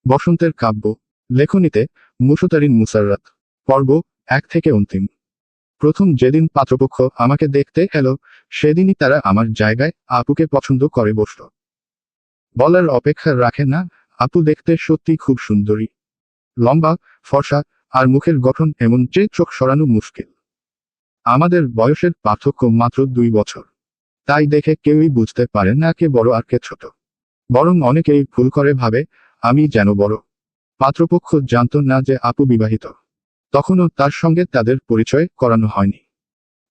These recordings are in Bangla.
বসন্তের কাব্য। লেখনীতে মুশতারিন মুসাররাত। পর্ব 1 থেকে অন্তিম। প্রথম যেদিন পাত্রপক্ষ আমাকে দেখতে এলো, সেদিনই তারা আমার জায়গায় আপুকে পছন্দ করে বসল। বলার অপেক্ষা রাখে না, আপু দেখতে সত্যি খুব সুন্দরী। লম্বা, ফর্সা, আর মুখের গঠন এমন যে চোখ সরানো মুশকিল। আমাদের বয়সের পার্থক্য মাত্র 2 বছর। তাই দেখে কেউই বুঝতে পারে না কে বড় আর কে ছোট। বরং অনেকেই ভুল করে ভাবে আমি যেন বড়। পাত্রপক্ষ জানত না যে আপু বিবাহিত। তখনও তার সঙ্গে তাদের পরিচয় করানো হয়নি।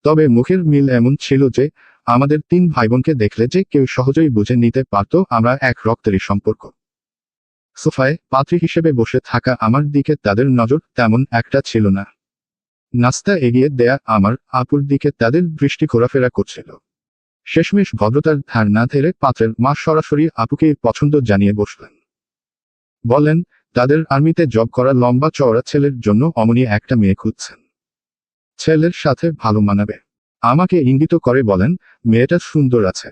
তবে মুখের মিল এমন ছিল যে আমাদের 3 ভাইবোনকে দেখলে যে কেউ সহজেই বুঝে নিতে পারত আমরা এক রক্তেরই সম্পর্ক। সোফায় পাত্রী হিসেবে বসে থাকা আমার দিকে তাদের নজর তেমন একটা ছিল না। নাস্তা এগিয়ে দেয়া আমার আপুর দিকে তাদের দৃষ্টি ঘোরাফেরা করছিল। শেষমেশ ভদ্রতার ধার না ধরে পাত্রের মা সরাসরি আপুকে পছন্দ জানিয়ে বসলেন। বলেন, তাদের আর্মিতে জব করা লম্বা চওড়া ছেলের জন্য অমনি একটা মেয়ে খুঁজছেন। ছেলের সাথে ভালো মানাবে। আমাকে ইঙ্গিত করে বলেন, মেয়েটা সুন্দর আছে,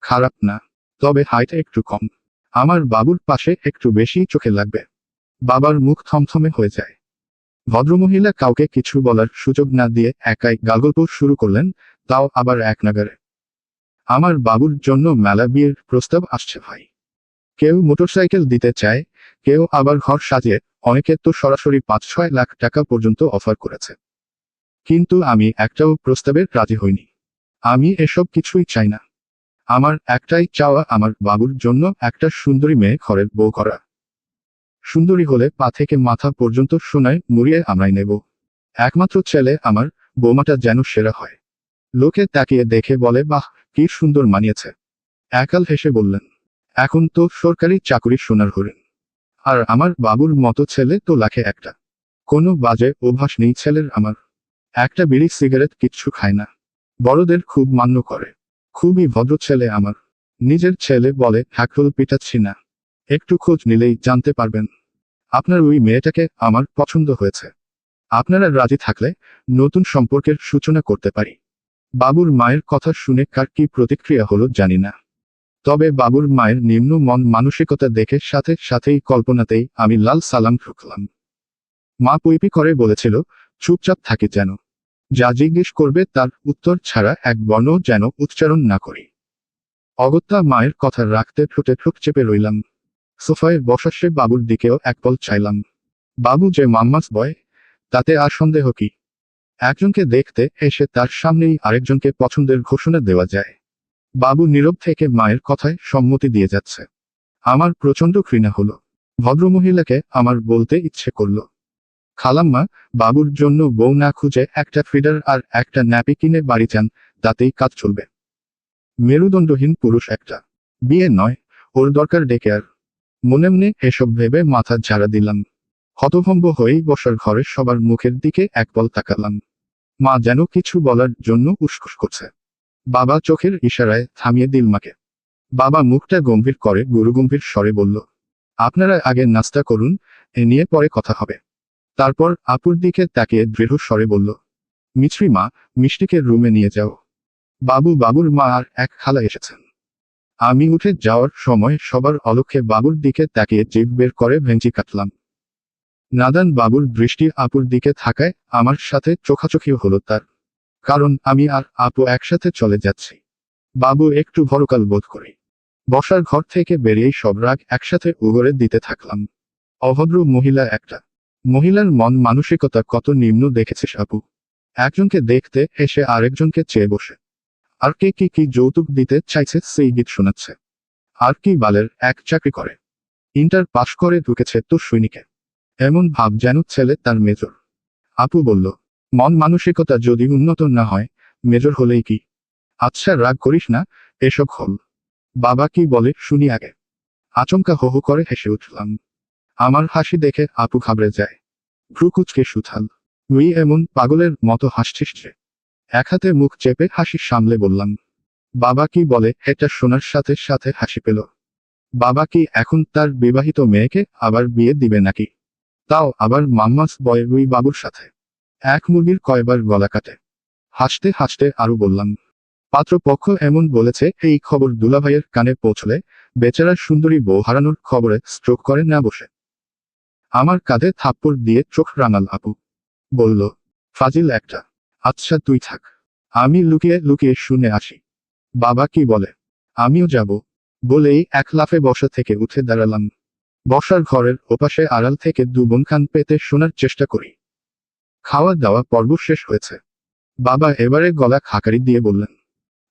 খারাপ না, তবে হাইট একটু কম। আমার বাবুর পাশে একটু বেশি চোখে লাগবে। বাবার মুখ থমথমে হয়ে যায়। ভদ্রমহিলা কাউকে কিছু বলার সুযোগ না দিয়ে একাই গালগল্প শুরু করলেন, তাও আবার এক নাগারে। আমার বাবুর জন্য মেলা বিয়ের প্রস্তাব আসছে ভাই। কেউ মোটরসাইকেল দিতে চায়, কেউ আবার ঘর সাজিয়ে, অনেকে তো সরাসরি 5-6 লাখ টাকা পর্যন্ত অফার করেছে। কিন্তু আমি একটাও প্রস্তাবে রাজি হইনি। আমি এসব কিছুই চাই না। আমার একটাই চাওয়া আমার বাবুর জন্য একটা সুন্দরী মেয়ে ঘরের বউ করা। সুন্দরী হলে পা থেকে মাথা পর্যন্ত সোনায় মুড়িয়ে আমরাই নেব। একমাত্র ছেলে আমার, বৌমাটা যেন সেরা হয়। লোকে তাকিয়ে দেখে বলে, বাহ, কি সুন্দর মানিয়েছে। একাল হেসে বললেন, এখন তো সরকারি চাকুরি সোনার হরিণ। আর আমার বাবুর মতো ছেলে তো লাখে একটা। কোনো বাজে অভ্যাস নেই ছেলের আমার। একটা বিড়ি সিগারেট কিচ্ছু খায় না। বড়দের খুব মান্য করে। খুবই ভদ্র ছেলে আমার। নিজের ছেলে বলে ঢাকঢোল পিটাচ্ছি না। একটু খোঁজ নিলেই জানতে পারবেন। আপনার ওই মেয়েটাকে আমার পছন্দ হয়েছে। আপনারা রাজি থাকলে নতুন সম্পর্কের সূচনা করতে পারি। বাবুর মায়ের কথা শুনে কার কি প্রতিক্রিয়া হলো জানি না। তবে বাবুর মায়ের নিম্ন মন মানসিকতা দেখে সাথে সাথেই কল্পনাতেই আমি লাল সালাম ঠুকলাম। মা পইপি করে বলেছিল, চুপচাপ থাকি যেন। যা জিজ্ঞেস করবে তার উত্তর ছাড়া এক বর্ণ যেন উচ্চারণ না করি। অগত্যা মায়ের কথা রাখতে ঠোঁটে ঠোঁট চেপে রইলাম। সোফায় বসাসে বাবুর দিকেও একপল চাইলাম। বাবু যে মাম্মাস বয়, তাতে আর সন্দেহ কি? একজনকে দেখতে এসে তার সামনেই আরেকজনকে পছন্দের ঘোষণা দেওয়া যায়। বাবু নীরব থেকে মায়ের কথায় সম্মতি দিয়ে যাচ্ছে। আমার প্রচণ্ড ঘৃণা হলো। ভদ্রমহিলাকে আমার বলতে ইচ্ছে করল, খালাম্মা, বাবুর জন্য বউ না খুঁজে একটা ফিডার আর একটা ন্যাপি কিনে বাড়ি যান, তাতেই কাজ চলবে। মেরুদণ্ডহীন পুরুষ একটা। বিয়ে নয়, ওর দরকার ডেকে আর। মনে মনে এসব ভেবে মাথা ঝাড়া দিলাম। হতভম্ব হয়েই বসার ঘরে সবার মুখের দিকে একপল তাকালাম। মা যেন কিছু বলার জন্য উসখুস করছে। বাবা চোখের ইশারায় থামিয়ে দিল মাকে। বাবা মুখটা গম্ভীর করে গুরুগম্ভীর স্বরে বলল, আপনারা আগে নাস্তা করুন, এ নিয়ে পরে কথা হবে। তারপর আপুর দিকে তাকিয়ে দৃঢ় স্বরে বলল, মিছরি মা, মিষ্টিকে রুমে নিয়ে যাও। বাবুর মা আর এক খালা এসেছেন। আমি উঠে যাওয়ার সময় সবার অলক্ষ্যে বাবুর দিকে তাকিয়ে জিভ বের করে ভেঙচি কাটলাম। নাদান বাবুর দৃষ্টি আপুর দিকে থাকায় আমার সাথে চোখাচোখিও হলো তার। কারণ আমি আর আপু একসাথে চলে যাচ্ছি। বাবু একটু ভরকাল বোধ করি। বসার ঘর থেকে বেরিয়েই সব রাগ একসাথে উগরে দিতে থাকলাম। অভদ্র মহিলা একটা। মহিলার মন মানসিকতা কত নিম্ন দেখেছিস আপু? একজনকে দেখতে এসে আরেকজনকে চেয়ে বসে। আর কে কি যৌতুক দিতে চাইছে সেই গীত শোনাচ্ছে। আর কি বালের এক চাকরি করে। ইন্টার পাশ করে ঢুকেছে তো সৈনিকে। এমন ভাব যেন ছেলে তার মেজর। আপু বলল, মন মানসিকতা যদি উন্নত না হয়, মেজর হলেই কি? আচ্ছা রাগ করিস না, এসব হল। বাবা কি বলে শুনি আগে। আচমকা হো হো করে হেসে উঠলাম। আমার হাসি দেখে আপু ঘাবড়ে যায়। ভ্রু কুঁচকে সুথাল, তুই এমন পাগলের মতো হাসছিস যে? এক হাতে মুখ চেপে হাসি সামলে বললাম। বাবা কি বলে এটা শোনার সাথে সাথে হাসি পেল। বাবা কি এখন তার বিবাহিত মেয়েকে আবার বিয়ে দিবে নাকি? তাও আবার মাম্মাস বয় রুই বাবুর সাথে। এক মুরগির কয়বার গলা কাটে। হাসতে হাসতে আরো বললাম, পাত্রপক্ষ এমন বলেছে এই খবর দুলাভাইয়ের কানে পৌঁছলে বেচারা সুন্দরী বউ হারানোর খবরে স্ট্রোক করে না বসে। আমার কাঁধে থাপ্পড় দিয়ে চোখ রাঙাল আপু। বলল, ফাজিল একটা। আচ্ছা তুই থাক, আমি লুকিয়ে লুকিয়ে শুনে আসি বাবা কি বলে। আমিও যাব বলেই এক লাফে বসা থেকে উঠে দাঁড়ালাম। বসার ঘরের ওপাশে আড়াল থেকে দু বোন কান পেতে শোনার চেষ্টা করি। খাওয়া দাওয়া পর্ব শেষ হয়েছে। বাবা এবারে গলা খাকারি দিয়ে বললেন,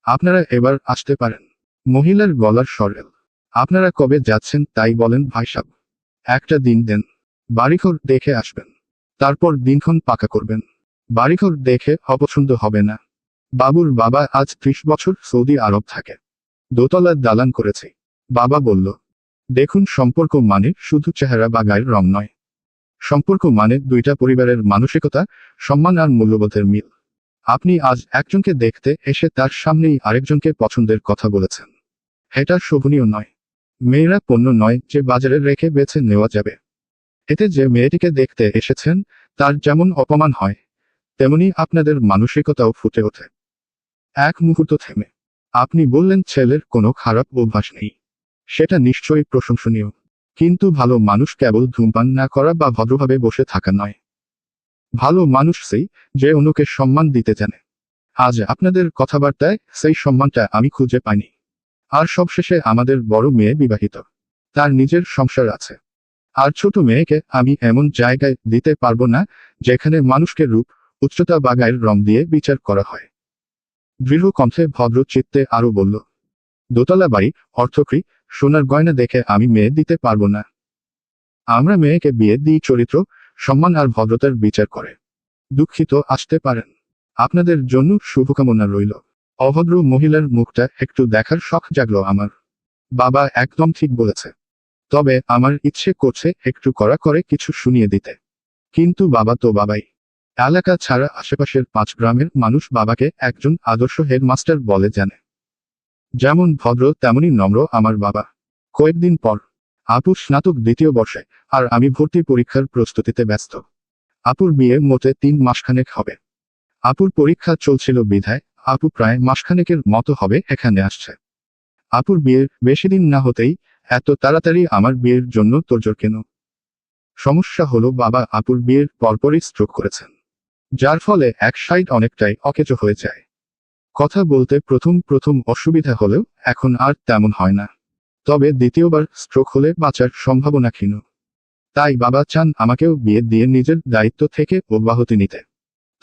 আপনারা এবার আসতে পারেন। মহিলার গলার স্বরেল, আপনারা কবে যাচ্ছেন তাই বলেন ভাইসাব। একটা দিন দেন, বাড়িঘর দেখে আসবেন, তারপর দিনক্ষণ পাকা করবেন। বাড়িঘর দেখে অপছন্দ হবে না। বাবুর বাবা আজ 30 বছর সৌদি আরব থাকে, দোতলার দালান করেছে। বাবা বলল, দেখুন সম্পর্ক মানে শুধু চেহারা বা গায়ের রং নয়। সম্পর্ক মানে দুইটা পরিবারের মানসিকতা, সম্মান আর মূল্যবোধের মিল। আপনি আজ একজনকে দেখতে এসে তার সামনেই আরেকজনকে পছন্দের কথা বলেছেন। এটা শোভনীয় নয়। মেয়েরা পণ্য নয় যে বাজারে রেখে বেছে নেওয়া যাবে। এতে যে মেয়েটিকে দেখতে এসেছেন তার যেমন অপমান হয়, তেমনি আপনাদের মানসিকতাও ফুটে ওঠে। এক মুহূর্ত থেমে আপনি বললেন ছেলের কোনো খারাপ অভ্যাস নেই, সেটা নিশ্চয়ই প্রশংসনীয়। কিন্তু ভালো মানুষ কেবল ধূমপান না করা বা ভদ্রভাবে বসে থাকা নয়। ভালো মানুষ সেই যে অন্যকে সম্মান দিতে জানে। আজ আপনাদের কথাবার্তায় সেই সম্মানটা আমি খুঁজে পাইনি। আর সবশেষে আমাদের বড় মেয়ে বিবাহিত, তার নিজের সংসার আছে। আর ছোট মেয়েকে আমি এমন জায়গায় দিতে পারবো না যেখানে মানুষকে রূপ, উচ্চতা বা গায়ের রং দিয়ে বিচার করা হয়। দৃঢ় কণ্ঠে ভদ্র চিত্তে আরো বলল, দোতলা বাড়ি, অর্থকরী, সোনার গয়না দেখে আমি মেয়ে দিতে পারবো না। আমরা মেয়েকে বিয়ে দিই চরিত্র, সম্মান আর ভদ্রতার বিচার করে। দুঃখিত, আসতে পারেন। আপনাদের জন্য শুভকামনা রইল। অভদ্র মহিলার মুখটা একটু দেখার শখ জাগলো আমার। বাবা একদম ঠিক বলেছে। তবে আমার ইচ্ছে করছে একটু কড়া করে কিছু শুনিয়ে দিতে। কিন্তু বাবা তো বাবাই। এলাকা ছাড়া আশেপাশের 5 গ্রামের মানুষ বাবাকে একজন আদর্শ হেডমাস্টার বলে জানে। যেমন ভদ্র তেমনি নম্র আমার বাবা। কয়েকদিন পর আপু স্নাতক 2য় বর্ষে, আর আমি ভর্তি পরীক্ষার প্রস্তুতিতে ব্যস্ত। আপুর বিয়ে মোটে 3 মাসখানেক হবে। আপুর পরীক্ষা চলছিল বিধায় আপু প্রায় মাসখানেকের মতো হবে এখানে আসছে। আপুর বিয়ের বেশি দিন না হতেই এত তাড়াতাড়ি আমার বিয়ের জন্য তোড়জোড় কেন? সমস্যা হলো বাবা আপুর বিয়ের পরপরই স্ট্রোক করেছেন, যার ফলে এক সাইড অনেকটাই অকেজো হয়ে যায়। কথা বলতে প্রথম প্রথম অসুবিধা হলেও এখন আর তেমন হয় না। তবে দ্বিতীয়বার স্ট্রোক হলে বাঁচার সম্ভাবনা ক্ষীণ। তাই বাবা চান আমাকেও বিয়ে দিয়ে নিজের দায়িত্ব থেকে অব্যাহতি নিতে।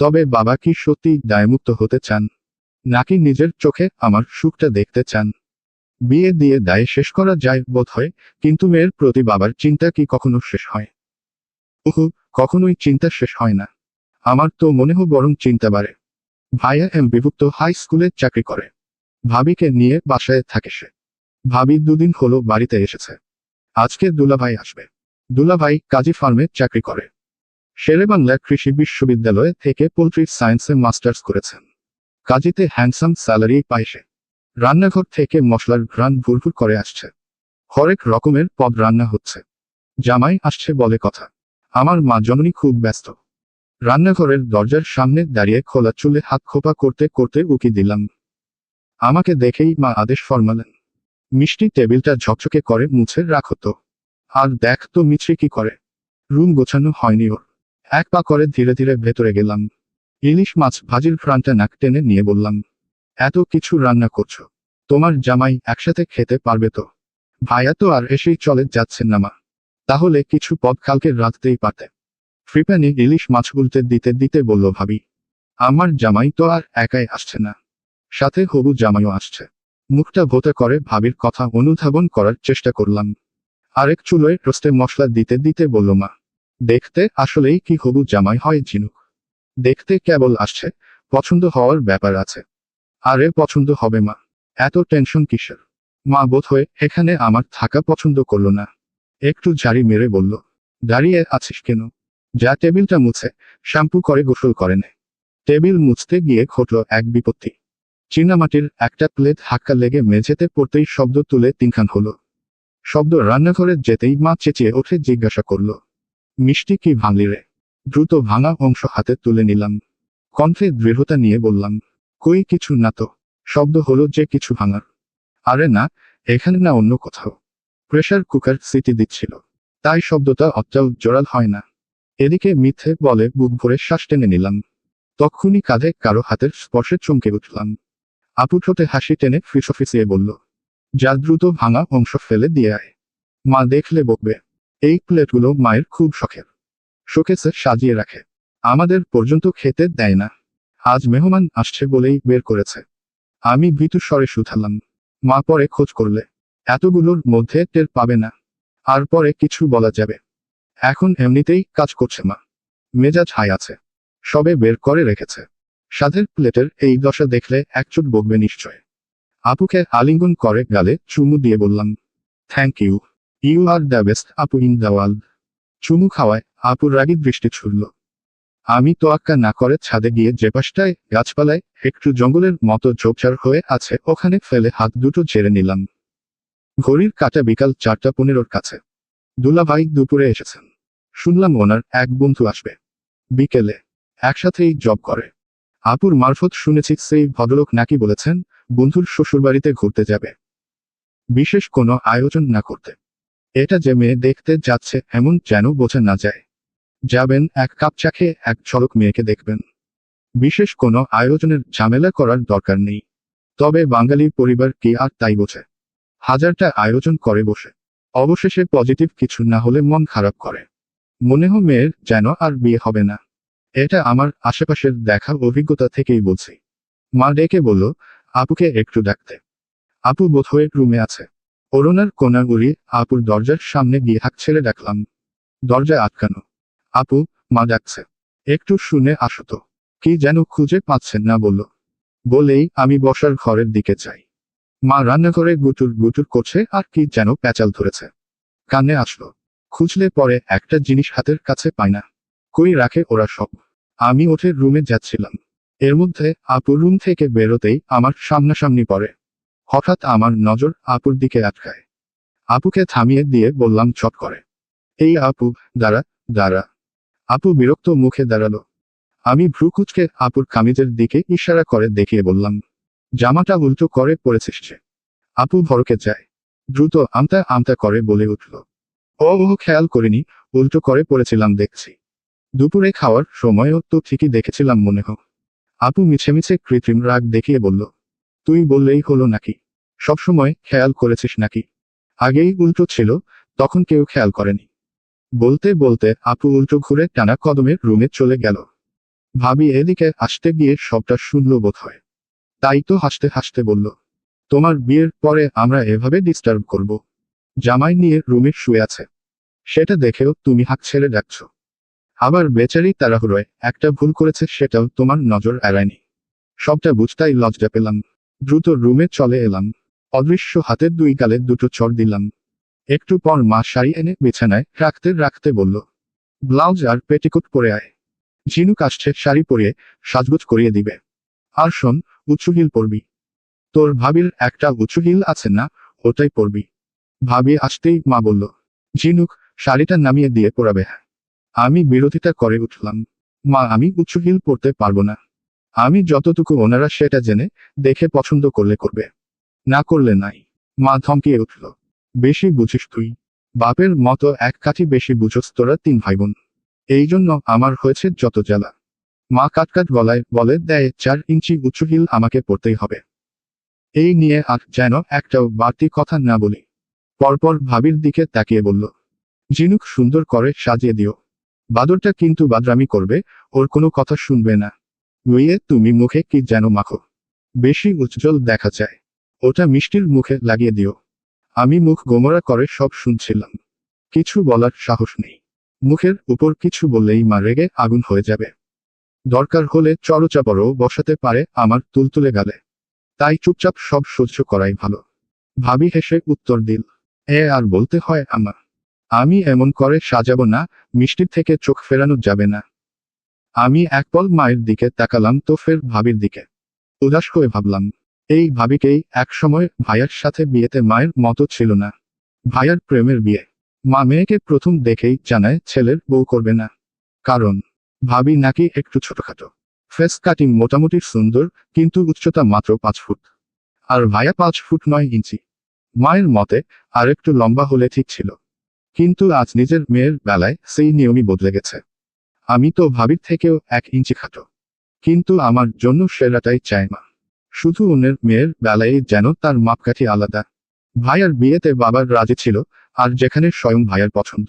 তবে বাবা কি সত্যি দায়মুক্ত হতে চান, নাকি নিজের চোখে আমার সুখটা দেখতে চান? বিয়ে দিয়ে দায় শেষ করা যায় বোধহয়, কিন্তু মেয়ের প্রতি বাবার চিন্তা কি কখনো শেষ হয়? উহু, কখনোই চিন্তা শেষ হয় না। আমার তো মনে হয় বরং চিন্তা বাড়ে। ভাইয়া বিভক্ত হাই স্কুলে চাকরি করে। ভাবিকে নিয়ে বাসায় থাকে সে। ভাবি 2 দিন হলো বাড়িতে এসেছে। আজকে দুলাভাই আসবে। দুলাভাই কাজী ফার্মে চাকরি করে। শেরেবাংলা কৃষি বিশ্ববিদ্যালয় থেকে পোল্ট্রি সায়েন্সে মাস্টার্স করেছেন। কাজীতে হ্যান্ডসাম স্যালারি পায় সে। রান্নাঘর থেকে মশলার ঘ্রাণ ভুরভুর করে আসছে। হরেক রকমের পদ রান্না হচ্ছে। জামাই আসছে বলে কথা। আমার মা জননী খুব ব্যস্ত। রান্নাঘরের দরজার সামনে দাঁড়িয়ে খোলা চুলে হাত খোপা করতে করতে উকি দিলাম। আমাকে দেখেই মা আদেশ ফরমালেন, মিষ্টি টেবিলটা ঝকঝকে করে মুছে রাখো তো। আর দেখ তো মিছরি কি করে। রুম গোছানো হয়নি ওর। এক পা করে ধীরে ধীরে ভেতরে গেলাম। ইলিশ মাছ ভাজির ফ্রানটা নাক টেনে নিয়ে বললাম, এত কিছু রান্না করছো, তোমার জামাই একসাথে খেতে পারবে তো? ভাইয়া তো আর এসেই চলে যাচ্ছেন না মা। তাহলে কিছু পদ কালকে রাঁধতেই পারতে। ফ্রিপ্যানে ইলিশ মাছ উল্টে দিতে দিতে বলল ভাবি, আমার জামাই তো আর একাই আসছে না, সাথে হবু জামাইও আসছে। মুখটা ভোতা করে ভাবির কথা অনুধাবন করার চেষ্টা করলাম। আরেক চুলোয় রোস্টে মশলা দিতে দিতে বলল মা, দেখতে আসলেই কি হবু জামাই হয় ঝিনুক। দেখতে কেবল আসছে, পছন্দ হওয়ার ব্যাপার আছে। আরে পছন্দ হবে মা, এত টেনশন কিসের? মা বোধহয় এখানে আমার থাকা পছন্দ করলো না। একটু ঝাড়ি মেরে বলল, দাঁড়িয়ে আছিস কেন? যা টেবিলটা মুছে শ্যাম্পু করে গোসল করে নে। টেবিল মুছতে গিয়ে ঘটল এক বিপত্তি। চীনামাটির একটা প্লেট হাক্কা লেগে মেঝেতে পড়তেই শব্দ তুলে 3খান হলো। শব্দ রান্নাঘরে যেতেই মা চেঁচিয়ে ওঠে জিজ্ঞাসা করল, মিষ্টি কি ভাঙলি রে? দ্রুত ভাঙা অংশ হাতে তুলে নিলাম। কণ্ঠে দৃঢ়তা নিয়ে বললাম, কই কিছু না তো। শব্দ হলো যে কিছু ভাঙার। আরে না, এখানে না অন্য কোথাও। প্রেসার কুকার সিটি দিচ্ছিল। তাই শব্দটা অতটাও জোরাল হয় না। এদিকে মিথ্যে বলে বুক ভরে শ্বাস টেনে নিলাম। তক্ষুনি কাঁধে কারো হাতের স্পর্শে চমকে উঠলাম। আপু ঠোঁটে হাসি টেনে ফিসফিসিয়ে বলল, যা দ্রুত ভাঙা অংশ ফেলে দিয়ে আয়। মা দেখলে বকবে। এই প্লেটগুলো মায়ের খুব শখের। শোকেসে সাজিয়ে রাখে। আমাদের পর্যন্ত খেতে দেয় না। আজ মেহমান আসছে বলেই বের করেছে। আমি ভীতু স্বরে শুধালাম, মা পরে খোঁজ করলে এতগুলোর মধ্যে টের পাবে না, আর পরে কিছু বলা যাবে। এখন এমনিতেই কাজ করছে মা, মেজাজ হাই আছে, সবে বের করে রেখেছে। সাধের প্লেটের এই দশা দেখলে একচুট বকবে নিশ্চয়। আপুকে আলিঙ্গন করে গালে চুমু দিয়ে বললাম, thank you, you are the best আপু ইন দ্য ওয়ার্ল্ড। চুমু খাওয়ায় আপুর রাগী দৃষ্টি ছুড়ল। আমি তোয়াক্কা না করে ছাদে গিয়ে যে পাশটায় গাছপালায় একটু জঙ্গলের মতো ঝোপঝাড় হয়ে আছে ওখানে ফেলে হাত দুটো ঝেড়ে নিলাম। ঘড়ির কাঁটা বিকাল 4:15 কাছে। দুলাভাই দুপুরে এসেছেন। শুনলাম ওনার এক বন্ধু আসবে বিকেলে, একসাথেই জব করে। আপুর মারফত শুনেছি সেই ভদ্রলোক নাকি বলেছেন বন্ধুর শ্বশুরবাড়িতে ঘুরতে যাবে, বিশেষ কোনো আয়োজন না করতে। এটা যে মেয়ে দেখতে যাচ্ছে এমন যেন বোঝা না যায়। যাবেন এক কাপ চা খেয়ে এক ঝলক মেয়েকে দেখবেন। বিশেষ কোনো আয়োজনের ঝামেলা করার দরকার নেই। তবে বাঙালি পরিবার কি আর তাই বোঝে? হাজারটা আয়োজন করে বসে, অবশেষে পজিটিভ কিছু না হলে মন খারাপ করে। মনে হয় মেয়ের যেন আর বিয়ে হবে না। এটা আমার আশেপাশের দেখা অভিজ্ঞতা থেকেই বলছি। মা ডেকে বলল, আপুকে একটু ডাকতে। আপু বোধহয় রুমে আছে। ওড়নার কোনা উড়ি আপুর দরজার সামনে গিয়ে হাঁক ছেড়ে ডাকলাম। দরজা আটকানো। আপু, মা ডাকছে, একটু শুনে আসো তো। কি যেন খুঁজে পাচ্ছেন না বলল। বলেই আমি বসার ঘরের দিকে যাই। মা রান্নাঘরে গুটুর গুটুর করছে আর কি যেন প্যাচাল ধরেছে। কানে আসলো। খুঁজলে পরে একটা জিনিস হাতের কাছে পাই না। কই রাখে ওরা সব। আমি উঠে রুমে যাচ্ছিলাম। এর মধ্যে আপু রুম থেকে বেরোতেই আমার সামনাসামনি পড়ে। হঠাৎ আমার নজর আপুর দিকে আটকায়। আপুকে থামিয়ে দিয়ে বললাম চট করে, এই আপু, দাঁড়া, দাঁড়া। আপু বিরক্ত মুখে দাঁড়ালো। আমি ভ্রু কুঁচকে আপুর কামিজের দিকে ইশারা করে দেখিয়ে বললাম, জামাটা উল্টো করে পড়েছিস যে। আপু ভড়কে যায়। দ্রুত আমতা আমতা করে বলে উঠল, ও খেয়াল করিনি, উল্টো করে পড়েছিলাম দেখছি। দুপুরে খাওয়ার সময়ও তো ঠিকই দেখেছিলাম মনে হয়। আপু মিছে মিছে কৃত্রিম রাগ দেখিয়ে বলল, তুই বললেই হলো নাকি? সবসময় খেয়াল করেছিস নাকি? আগেই উল্টো ছিল, তখন কেউ খেয়াল করেনি। বলতে বলতে আপু উল্টো ঘুরে টানা কদমে রুমে চলে গেল। ভাবি এদিকে আসতে গিয়ে সবটা শুনল বোধ হয়। তাই তো হাসতে হাসতে বলল, তোমার বিয়ের পরে আমরা এভাবে ডিস্টার্ব করব? জামাই নিয়ে রুমে শুয়ে আছে, সেটা দেখেও তুমি হাঁক ছেড়ে ডাকছ। আবার বেচারি তাড়াহুড়োয় একটা ভুল করেছে সেটাও তোমার নজর এড়ায়নি। সবটা বুঝতাই লজ্জা পেলাম। দ্রুত রুমে চলে এলাম। অদৃশ্য হাতের দুই গালে দুটো চড় দিলাম। একটু পর মা শাড়ি এনে বিছানায় রাখতে রাখতে বলল, ব্লাউজ আর পেটিকোট পরে আয়। ঝিনুক আসছে শাড়ি পরিয়ে সাজগোজ করিয়ে দিবে। আর শোন, উঁচু হিল পরবি। তোর ভাবির একটা উঁচু হিল আছে না, ওটাই পরবি। ভাবি আসতেই মা বলল, ঝিনুক, শাড়িটা নামিয়ে দিয়ে পরাবে। আমি বিরোধিতা করে উঠলাম, মা আমি উঁচু হিল পরতে পারবো না। আমি যতটুকু ওনারা সেটা জেনে দেখে পছন্দ করলে করবে, না করলে নাই। মা ধমকিয়ে উঠল, বেশি বুঝিস তুই। বাপের মতো এক কাঠি বেশি বুঝোস তোরা 3 ভাই বোন। এই জন্য আমার হয়েছে যত জ্বালা। মা কাটকাট গলায় বলে দেয় 4 ইঞ্চি উঁচু হিল আমাকে পরতেই হবে। এই নিয়ে আর যেন একটাও বাড়তি কথা না বলি। পরপর ভাবির দিকে তাকিয়ে বলল, ঝিনুক সুন্দর করে সাজিয়ে দিও। বাদরটা কিন্তু বাদরামি করবে, ওর কোনো কথা শুনবে না। নুইয়ে তুমি মুখে কি যেন মাখো, বেশি উজ্জ্বল দেখা যায়। ওটা মিষ্টির মুখে লাগিয়ে দিও। আমি মুখ গোমরা করে সব শুনছিলাম। কিছু বলার সাহস নেই। মুখের উপর কিছু বললেই মা রেগে আগুন হয়ে যাবে। দরকার হলে চড়চাপড়ও বসাতে পারে আমার তুলতুলে গালে। তাই চুপচাপ সব সহ্য করাই ভালো। ভাবি হেসে উত্তর দিল, আর বলতে হয় আমা। আমি এমন করে সাজাবো না, মিষ্টির থেকে চোখ ফেরানো যাবে না। আমি এক পল মায়ের দিকে তাকালাম তো ফের ভাবির দিকে। উদাস হয়ে ভাবলাম, এই ভাবিকেই একসময় ভাইয়ার সাথে বিয়েতে মায়ের মতো ছিল না। ভাইয়ার প্রেমের বিয়ে। মা মেয়েকে প্রথম দেখেই জানায় ছেলের বউ করবে না। কারণ ভাবি নাকি একটু ছোটখাটো। ফেস কাটিং মোটামুটি সুন্দর, কিন্তু উচ্চতা মাত্র 5 ফুট। আর ভাইয়া 5 ফুট 9 ইঞ্চি। মায়ের মতে আর একটু লম্বা হলে ঠিক ছিল। কিন্তু আজ নিজের মেয়ের বেলায় সেই নিয়মই বদলে গেছে। আমি তো ভাবির থেকেও 1 ইঞ্চি খাটো, কিন্তু আমার জন্য সেরাটাই চায় মা। শুধু অন্যের মেয়ের বেলায় যেন তার মাপকাঠি আলাদা। ভাইয়ার বিয়েতে বাবার রাজি ছিল, আর যেখানে স্বয়ং ভাইয়ার পছন্দ,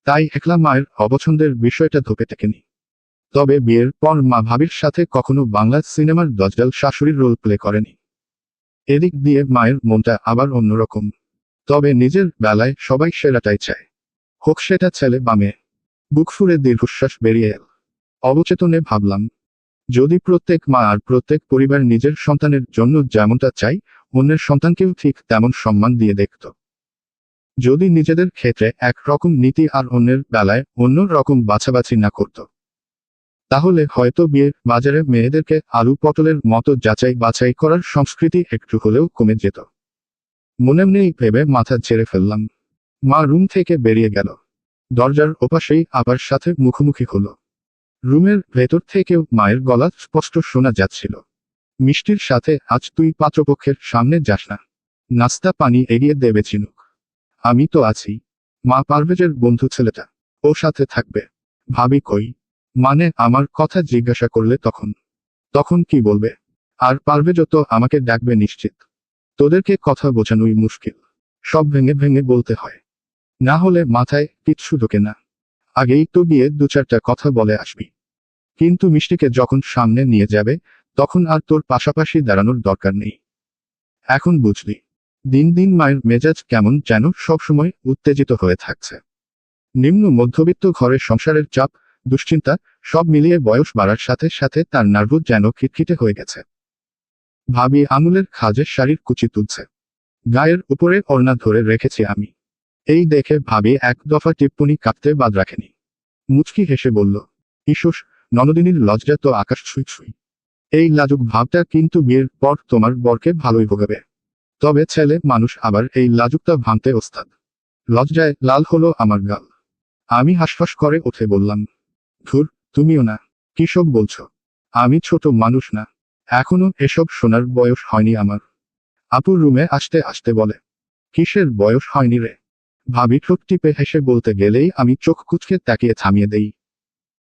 তাই একলা মায়ের অপছন্দের বিষয়টা ধোপে টেকেনি। তবে বিয়ের পর মা ভাবির সাথে কখনো বাংলা সিনেমার দজ্জাল শাশুড়ির রোল প্লে করেনি। এদিক দিয়ে মায়ের মনটা আবার অন্যরকম। তবে নিজের বেলায় সবাই সেরাটাই চায়, হোক সেটা ছেলে বা মেয়ে। বুক ফুঁড়ে দীর্ঘশ্বাস বেরিয়ে এল। অবচেতনে ভাবলাম, যদি প্রত্যেক মা আর প্রত্যেক পরিবার নিজের সন্তানের জন্য যেমনটা চাই, অন্যের সন্তানকেও ঠিক তেমন সম্মান দিয়ে দেখত। যদি নিজেদের ক্ষেত্রে একরকম নীতি আর অন্যের বেলায় অন্য রকম বাছাবাছি না করত, তাহলে হয়তো বিয়ের বাজারে মেয়েদেরকে আলু পটলের মতো যাচাই বাছাই করার সংস্কৃতি একটু হলেও কমে যেত। মনে মনেই ভেবে মাথা ঝেড়ে ফেললাম। মা রুম থেকে বেরিয়ে গেল। দরজার ওপাশেই আবার সাথে মুখোমুখি হলো। রুমের ভেতর থেকেও মায়ের গলা স্পষ্ট শোনা যাচ্ছিল, মিষ্টির সাথে আজ তুই পাত্রপক্ষের সামনে যাস না, নাস্তা পানি এগিয়ে দেবে চিনুক। আমি তো আছি। মা পারভেজের বন্ধু ছেলেটা, ও সাথে থাকবে। ভাবি কই? মানে আমার কথা জিজ্ঞাসা করলে তখন তখন কি বলবে? আর পারভেজও তো আমাকে ডাকবে নিশ্চিত। তোদেরকে কথা বোঝানোই মুশকিল, সব ভেঙে ভেঙে বলতে হয়, না হলে মাথায় কিচ্ছু ঢোকে না। আগেই তো গিয়ে 2-4টা কথা বলে আসবি, কিন্তু মিষ্টিকে যখন সামনে নিয়ে যাবে, তখন আর তোর পাশাপাশি দাঁড়ানোর দরকার নেই। এখন বুঝলি? দিন দিন মায়ের মেজাজ কেমন যেন সবসময় উত্তেজিত হয়ে থাকছে। নিম্ন মধ্যবিত্ত ঘরের সংসারের চাপ, দুশ্চিন্তা, সব মিলিয়ে বয়স বাড়ার সাথে সাথে তার নার্ভ যেন খিটখিটে হয়ে গেছে। ভাবি আঙুলের খাজে শাড়ির কুচি তুলছে। গায়ের উপরে ওড়না ধরে রেখেছি আমি। এই দেখে ভাবি এক দফা টিপ্পনি কাটতে বাদ রাখেনি। মুচকি হেসে বলল, ইসোস, ননদিনীর লজ্জা তো আকাশ ছুঁই ছুঁই। এই লাজুক ভাবটা কিন্তু বিয়ের পর তোমার বরকে ভালোই ভোগাবে। তবে ছেলে মানুষ আবার এই লাজুকটা ভাঙতে ওস্তাদ। লজ্জায় লাল হলো আমার গাল। আমি হাসফাস করে উঠে বললাম, ধুর, তুমিও না। কিসব বলছো? আমি ছোট মানুষ না, এখনো এসব শোনার বয়স হয়নি আমার। আপুর রুমে আসতে আসতে বলে, কিসের বয়স হয়নি রে? ভাবি ঠোঁট টিপে হেসে বলতে গেলেই আমি চোখ কুচকে তাকিয়ে থামিয়ে দেই।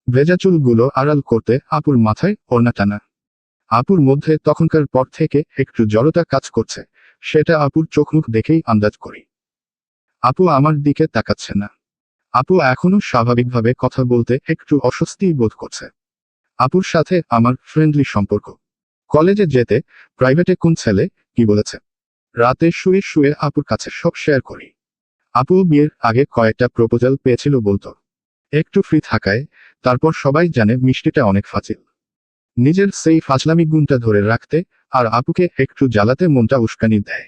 ভেজা চুলগুলো আড়াল করতে আপুর মাথায় ওড়না টানা। আপুর মধ্যে তখনকার পর থেকে একটু জড়তা কাজ করছে, সেটা আপুর চোখমুখ দেখেই আন্দাজ করি। আপু আমার দিকে তাকাচ্ছে না। আপু এখনো স্বাভাবিকভাবে কথা বলতে একটু অস্বস্তি বোধ করছে। আপুর সাথে আমার ফ্রেন্ডলি সম্পর্ক। কলেজে যেতে প্রাইভেটে কোন ছেলে কি বলেছে, রাতে শুয়ে শুয়ে আপুর কাছে সব শেয়ার করি। আপু বিয়ের আগে কয়েকটা প্রপোজাল পেয়েছিল বলতো। একটু ফ্রি থাকায়, তারপর সবাই জানে মিষ্টিটা অনেক ফাজিল। নিজের সেই ফাজলামি গুণটা ধরে রাখতে আর আপুকে একটু জ্বালাতে মনটা উস্কানি দেয়।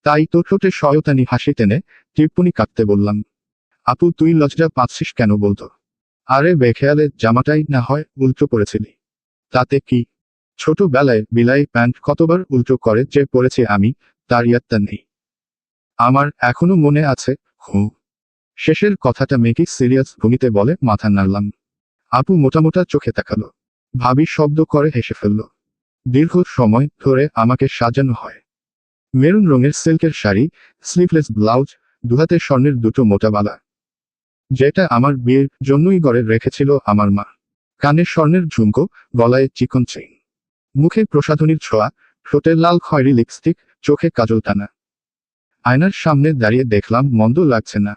তাই তো ঠোঁটে শয়তানি হাসি টেনে টিপ্পনি কাটতে বললাম, আপু তুই লজ্জা পাচ্ছিস কেন বলতো? আরে বেখেয়ালে জামাটাই না হয় উল্টো পড়েছিলি, তাতে কি? ছোটবেলায় বিলাই প্যান্ট কতবার উল্টো করে যে পড়েছি আমি, তার ইয়াত্তা নেই। আমার এখনো মনে আছে। হু। শেষের কথাটা মেকি সিরিয়াস ভঙ্গিতে বলে মাথা নাড়লাম। আপু মোটামোটা চোখে তাকালো। ভাবি শব্দ করে হেসে ফেলল। দীর্ঘ সময় ধরে আমাকে সাজানো হয়। মেরুন রঙের সিল্কের শাড়ি, স্লিভলেস ব্লাউজ, দুহাতে স্বর্ণের দুটো মোটা বালা, যেটা আমার বিয়ের জন্যই গড়ে রেখেছিল আমার মা। কানে স্বর্ণের ঝুমকো, গলায় চিকন চেইন, মুখে প্রসাধনীর ছোঁয়া, ঠোঁটে লাল খয়েরি লিপস্টিক, চোখে কাজল টানা। আয়নার সামনে দাঁড়িয়ে দেখলাম মন্দ লাগছে না,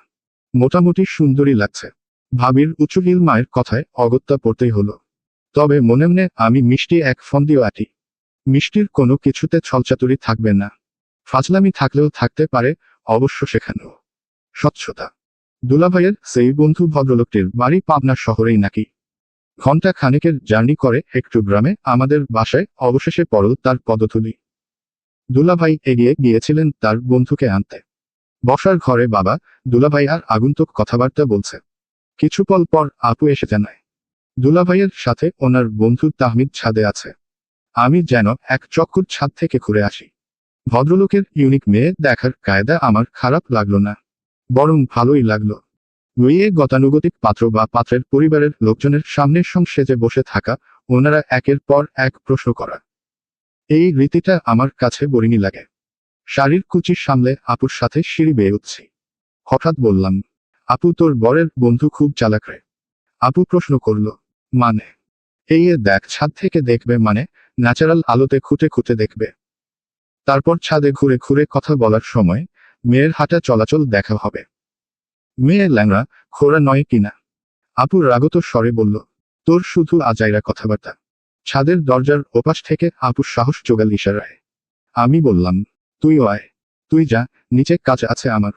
মোটামুটি সুন্দরী লাগছে। ভাবির উঁচু হিল মায়ের কথায় অগত্যা পড়তেই হলো। তবে মনে মনে আমি মিষ্টি এক ফন্দিও আটি। মিষ্টির কোনো কিছুতে ছলচাতুরি থাকবে না। ফাজলামি থাকলেও থাকতে পারে, অবশ্য সেখানেও স্বচ্ছতা। দুলাভাইয়ের সেই বন্ধু ভদ্রলোকটির বাড়ি পাবনা শহরেই নাকি। ঘণ্টা খানেকের জার্নি করে একটু গ্রামে আমাদের বাসায় অবশেষে পড়ল তার পদধূলি। দুলাভাই এগিয়ে গিয়েছিলেন তার বন্ধুকে আনতে। বসার ঘরে বাবা, দুলাভাই আর আগন্তুক কথাবার্তা বলছে। কিছুপল পর আপু এসে জানায়, দুলাভাইয়ের সাথে ওনার বন্ধু তাহমিদ ছাদে আছে। আমি যেন এক চক্কর ছাদ থেকে ঘুরে আসি। ভদ্রলোকের ইউনিক মেয়ে দেখার কায়দা আমার খারাপ লাগলো না, বরং ভালোই লাগলো। মেয়ে গতানুগতিক পাত্র বা পাত্রের পরিবারের লোকজনের সামনে সেজে বসে থাকা, ওনারা একের পর এক প্রশ্ন করা, এই রীতিটা আমার কাছে বোরিংই লাগে। শাড়ির কুচি সামলে আপুর সাথে সিঁড়ি বেয়ে উঠছি। হঠাৎ বললাম, আপু তোর বরের বন্ধু খুব চালাক রে। আপু প্রশ্ন করল, মানে? এই দেখ ছাদ থেকে দেখবে মানে? ন্যাচারাল আলোতে খুঁটে খুঁটে দেখবে। তারপর ছাদে ঘুরে ঘুরে কথা বলার সময় মেয়ের হাঁটা চলাচল দেখা হবে। মেয়ে ল্যাংড়া খোড়া নয় কিনা। আপু রাগত স্বরে বলল, তোর শুধু আজাইরা কথাবার্তা। ছাদের দরজার ওপাশ থেকে আপু সাহস জোগাল ইশারায়। আমি বললাম, তুইও আয়। তুই যা, নিচে কাজ আছে আমার।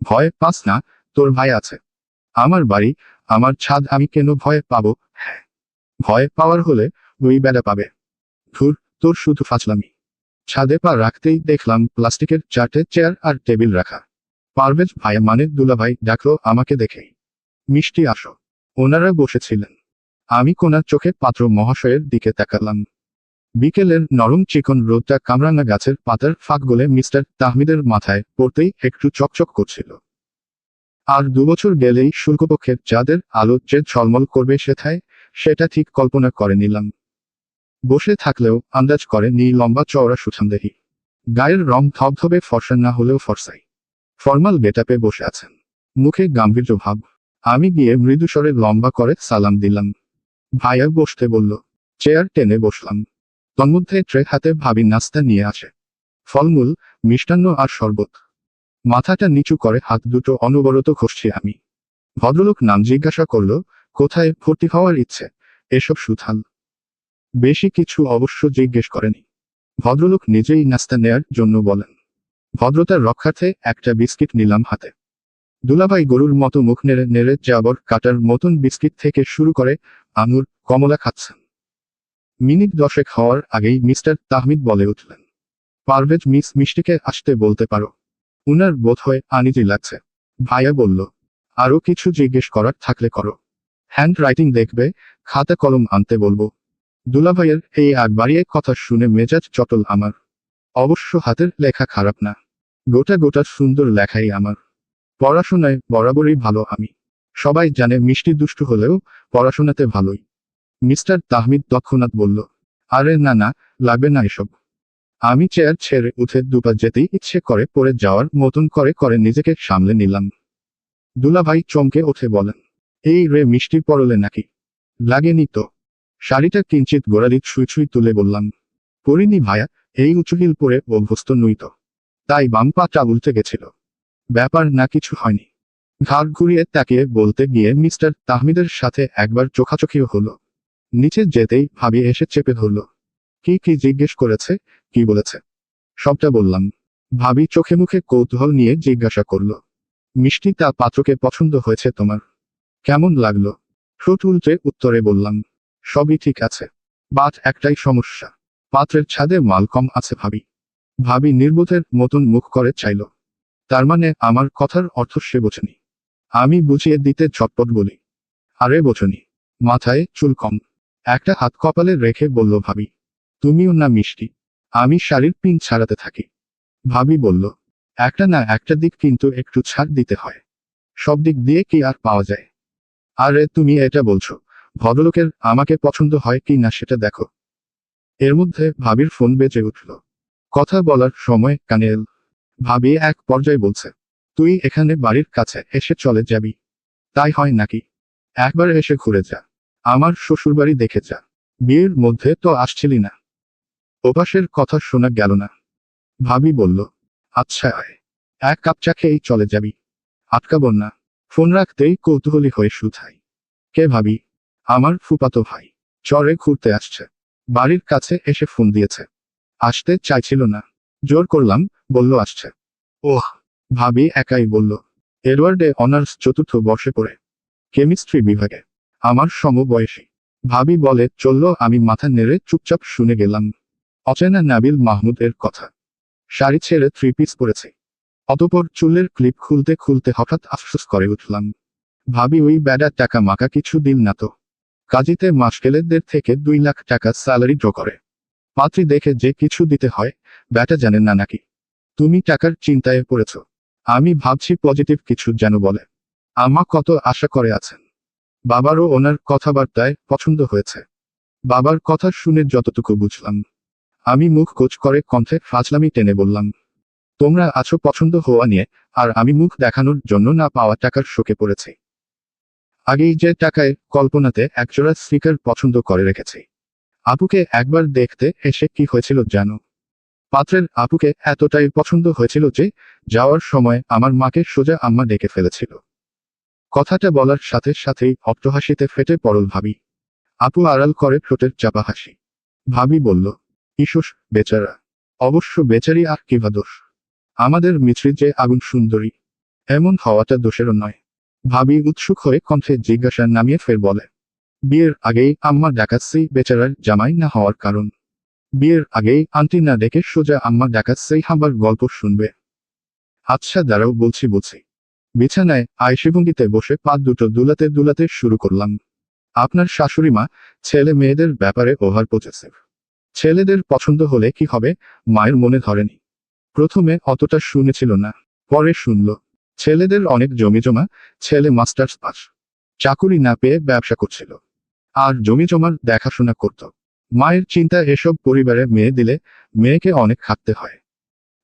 ভয় পাস না, তোর ভাই আছে। আমার বাড়ি, আমার ছাদ, আমি কেন ভয় পাবো? হ্যাঁ, ভয় পাওয়ার হলে ওই বেড়া পাবে। ধুর, তোর শুধু ফাজলামি। ছাদে পা রাখতেই দেখলাম প্লাস্টিকের 4টে চেয়ার আর টেবিল রাখা। পারভেজ ভাই মানে দুলাভাই ডাকলো আমাকে দেখেই। মিষ্টি আসো। ওনারা বসেছিলেন। আমি কোনা চোখে পাত্র মহাশয়ের দিকে তাকালাম। বিকেলের নরম চিকন রোদটা কামরাঙা গাছের পাতার ফাঁক গলে মিস্টার তাহমিদের মাথায় পড়তেই একটু চকচক করছিল। আর 2 বছর গেলেই শুল্কপক্ষের চাঁদের আলো যে ঝলমল করবে সেথায়, সেটা ঠিক কল্পনা করে নিলাম। বসে থাকলেও আন্দাজ করে নি লম্বা চওড়া সুঠামদেহী। গায়ের রং ধবধবে ফর্সা না হলেও ফর্সাই। ফর্মাল গেটআপে বসে আছেন। মুখে গাম্ভীর্য ভাব। আমি গিয়ে মৃদুস্বরে লম্বা করে সালাম দিলাম। ভাইয়া বসতে বলল। চেয়ার টেনে বসলাম। তন্মধ্যে ট্রে হাতে ভাবি নাস্তা নিয়ে আসে। ফলমূল, মিষ্টান্ন আর শরবত। মাথাটা নিচু করে হাত দুটো অনবরত ঘষছি আমি। ভদ্রলোক নাম জিজ্ঞাসা করল, কোথায় ভর্তি হওয়ার ইচ্ছে? এসব সুথাল। বেশি কিছু অবশ্য জিজ্ঞেস করেনি। ভদ্রলোক নিজেই নাস্তা নেয়ার জন্য বলেন। ভদ্রতার রক্ষার্থে একটা বিস্কিট নিলাম হাতে। দুলাভাই গরুর মতো মুখ নেড়ে নেড়ে জাবর কাটার মতন বিস্কিট থেকে শুরু করে আঙুর, কমলা খাচ্ছেন। মিনিট 10 হওয়ার আগেই মিস্টার তাহমিদ বলে উঠলেন, পারভেজ মিস মিষ্টিকে আসতে বলতে পারো। উনার বোধহয় আনিজি লাগছে। ভাইয়া বলল, আরো কিছু জিজ্ঞেস করার থাকলে করো। হ্যান্ড রাইটিং দেখবে, খাতা কলম আনতে বলবো। দুলাভাইয়ের এই আগ বাড়িয়ে কথা শুনে মেজাজ চটল আমার। অবশ্য হাতের লেখা খারাপ না। গোটা গোটা সুন্দর লেখাই আমার। পড়াশোনায় বরাবরই ভালো আমি। সবাই জানে মিষ্টি দুষ্টু হলেও পড়াশোনাতে ভালোই। মিস্টার তাহমিদ তৎক্ষণাৎ বলল, আরে না না, লাগবে না এসব। আমি চেয়ার ছেড়ে উঠে দুপা যেতেই ইচ্ছে করে পড়ে যাওয়ার মতন করে করে নিজেকে সামলে নিলাম। দুলাভাই চমকে ওঠে বলেন, এই রে মিষ্টি পড়লে নাকি? লাগেনি তো। শাড়িটা কিঞ্চিত গোড়ালি ছুঁই ছুঁই তুলে বললাম, পড়িনি ভায়া, এই উঁচু হিল পরে অভ্যস্ত নই তো। তাই বাম পাটা উল্টে গেছিল। ব্যাপার না, কিছু হয়নি। ঘাড় ঘুরিয়ে তাকিয়ে বলতে গিয়ে মিস্টার তাহমিদের সাথে একবার চোখাচোখিও হলো। নিচে যেতেই ভাবি এসে চেপে ধরল। কি কি জিজ্ঞেস করেছে, কি বলেছে? সবটা বললাম। ভাবি চোখে মুখে কৌতূহল নিয়ে জিজ্ঞাসা করল, মিষ্টি তা পাত্রকে পছন্দ হয়েছে তোমার? কেমন লাগলো? ঠোঁট উল্টে উত্তরে বললাম, সবই ঠিক আছে। বাট একটাই সমস্যা, পাত্রের ছাদে মাল কম আছে ভাবি। ভাবি নির্বোধের মতন মুখ করে চাইল। তার মানে আমার কথার অর্থ সে বোঝেনি। আমি বুঝিয়ে দিতে ঝটপট বলি, আরে বোঝনি। মাথায় চুল কম। একটা হাত কপালে রেখে বলল ভাবি, তুমিও না মিষ্টি? আমি শাড়ির পিন ছাড়াতে থাকি। ভাবি বলল, একটা না একটা দিক কিন্তু একটু ছাড় দিতে হয়। সব দিক দিয়ে কি আর পাওয়া যায়? আরে তুমি এটা বলছো, ভদ্রলোকের আমাকে পছন্দ হয় কি না সেটা দেখো। এর মধ্যে ভাবির ফোন বেজে উঠল। কথা বলার সময় কানে এল। ভাবি এক পর্যায়ে বলছে, তুই এখানে বাড়ির কাছে এসে চলে যাবি? তাই হয় নাকি? একবার এসে ঘুরে যা। আমার শ্বশুরবাড়ি দেখে যা। বিয়ের মধ্যে তো আসছিলি না। ওপাশের কথা শোনা গেল না। ভাবি বলল, আচ্ছা আয়। এক কাপ চা খেয়েই চলে যাবি। আটকাব না। ফোন রাখতেই কৌতূহলী হয়ে শুধাই, কে ভাবি? আমার ফুপাতো ভাই। চরে ঘুরতে আসছে। বাড়ির কাছে এসে ফোন দিয়েছে। আসতে চাইছিল না। জোর করলাম, বলল আসছে। ওহ। ভাবি একাই বলল, এডওয়ার্ডে অনার্স 4র্থ বর্ষে পড়ে। কেমিস্ট্রি বিভাগে। আমার সমবয়সী। ভাবি বলে চলল, আমি মাথা নেড়ে চুপচাপ শুনে গেলাম। অচেনা নাবিল মাহমুদ এর কথা। শাড়ি ছেড়ে 3 পিস পরেছে। অতপর চুলের ক্লিপ খুলতে খুলতে হঠাৎ আফসোস করে উঠলাম। ভাবি ওই ব্যাডা টাকা মাকা কিছু দিল না তো। কাজীতে মাস গেলে 1.5 থেকে 2 লাখ টাকা স্যালারি ড্র করে। পাত্রী দেখে যে কিছু দিতে হয়, ব্যাটা জানেন না নাকি? তুমি টাকার চিন্তায় পড়েছ। আমি ভাবছি পজিটিভ কিছু যেন বলে। আমা কত আশা করে আছেন। বাবারও ওনার কথাবার্তায় পছন্দ হয়েছে। বাবার কথা শুনে যতটুকু বুঝলাম, আমি মুখ কোচ করে কণ্ঠে ফাজলামি টেনে বললাম, তোমরা আছো পছন্দ হওয়া নিয়ে, আর আমি মুখ দেখানোর জন্য না পাওয়া টাকার শোকে পড়েছি। আগেই যে টাকায় কল্পনাতে একজোড়া স্পিকার পছন্দ করে রেখেছি। আপুকে একবার দেখতে এসে কি হয়েছিল জানো? পাত্রের আপুকে এতটাই পছন্দ হয়েছিল যে যাওয়ার সময় আমার মাকে সোজা আম্মা ডেকে ফেলেছিল। কথাটা বলার সাথে সাথেই অট্টহাসিতে ফেটে পড়ল ভাবি। আপু আড়াল করে ঠোঁটের চাপা হাসি। ভাবি বলল, ইসুস, বেচারা। অবশ্য বেচারি আর কি বা দোষ? আমাদের মিছরি যে আগুন সুন্দরী, এমন হওয়াটা দোষেরও নয়। ভাবি উৎসুক হয়ে কণ্ঠে জিজ্ঞাসা নামিয়ে ফের বলে, বিয়ের আগেই আম্মা ডাকাচ্ছি বেচারার জামাই না হওয়ার কারণ। বিয়ের আগেই আন্টি না ডেকে সোজা আম্মা ডাকাচ্ছেই হাবার গল্প শুনবে। আচ্ছা দাঁড়াও, বলছি। বিছানায় আয়সিভঙ্গিতে বসে পা দুটো দুলাতে দুলাতে শুরু করলাম। আপনার শাশুড়ি মা ছেলে মেয়েদের ব্যাপারে ওভার পজেসিভ। ছেলেদের পছন্দ হলে কি হবে মায়ের মনে ধরেনি। প্রথমে অতটা শুনেছিল না, পরে শুনল ছেলেদের অনেক জমিজমা, ছেলে মাস্টার্স পাস, চাকুরি না পেয়ে ব্যবসা করছিল, আর জমিজমার দেখাশোনা করত। মায়ের চিন্তা এসব পরিবারে মেয়ে দিলে মেয়েকে অনেক খাটতে হয়।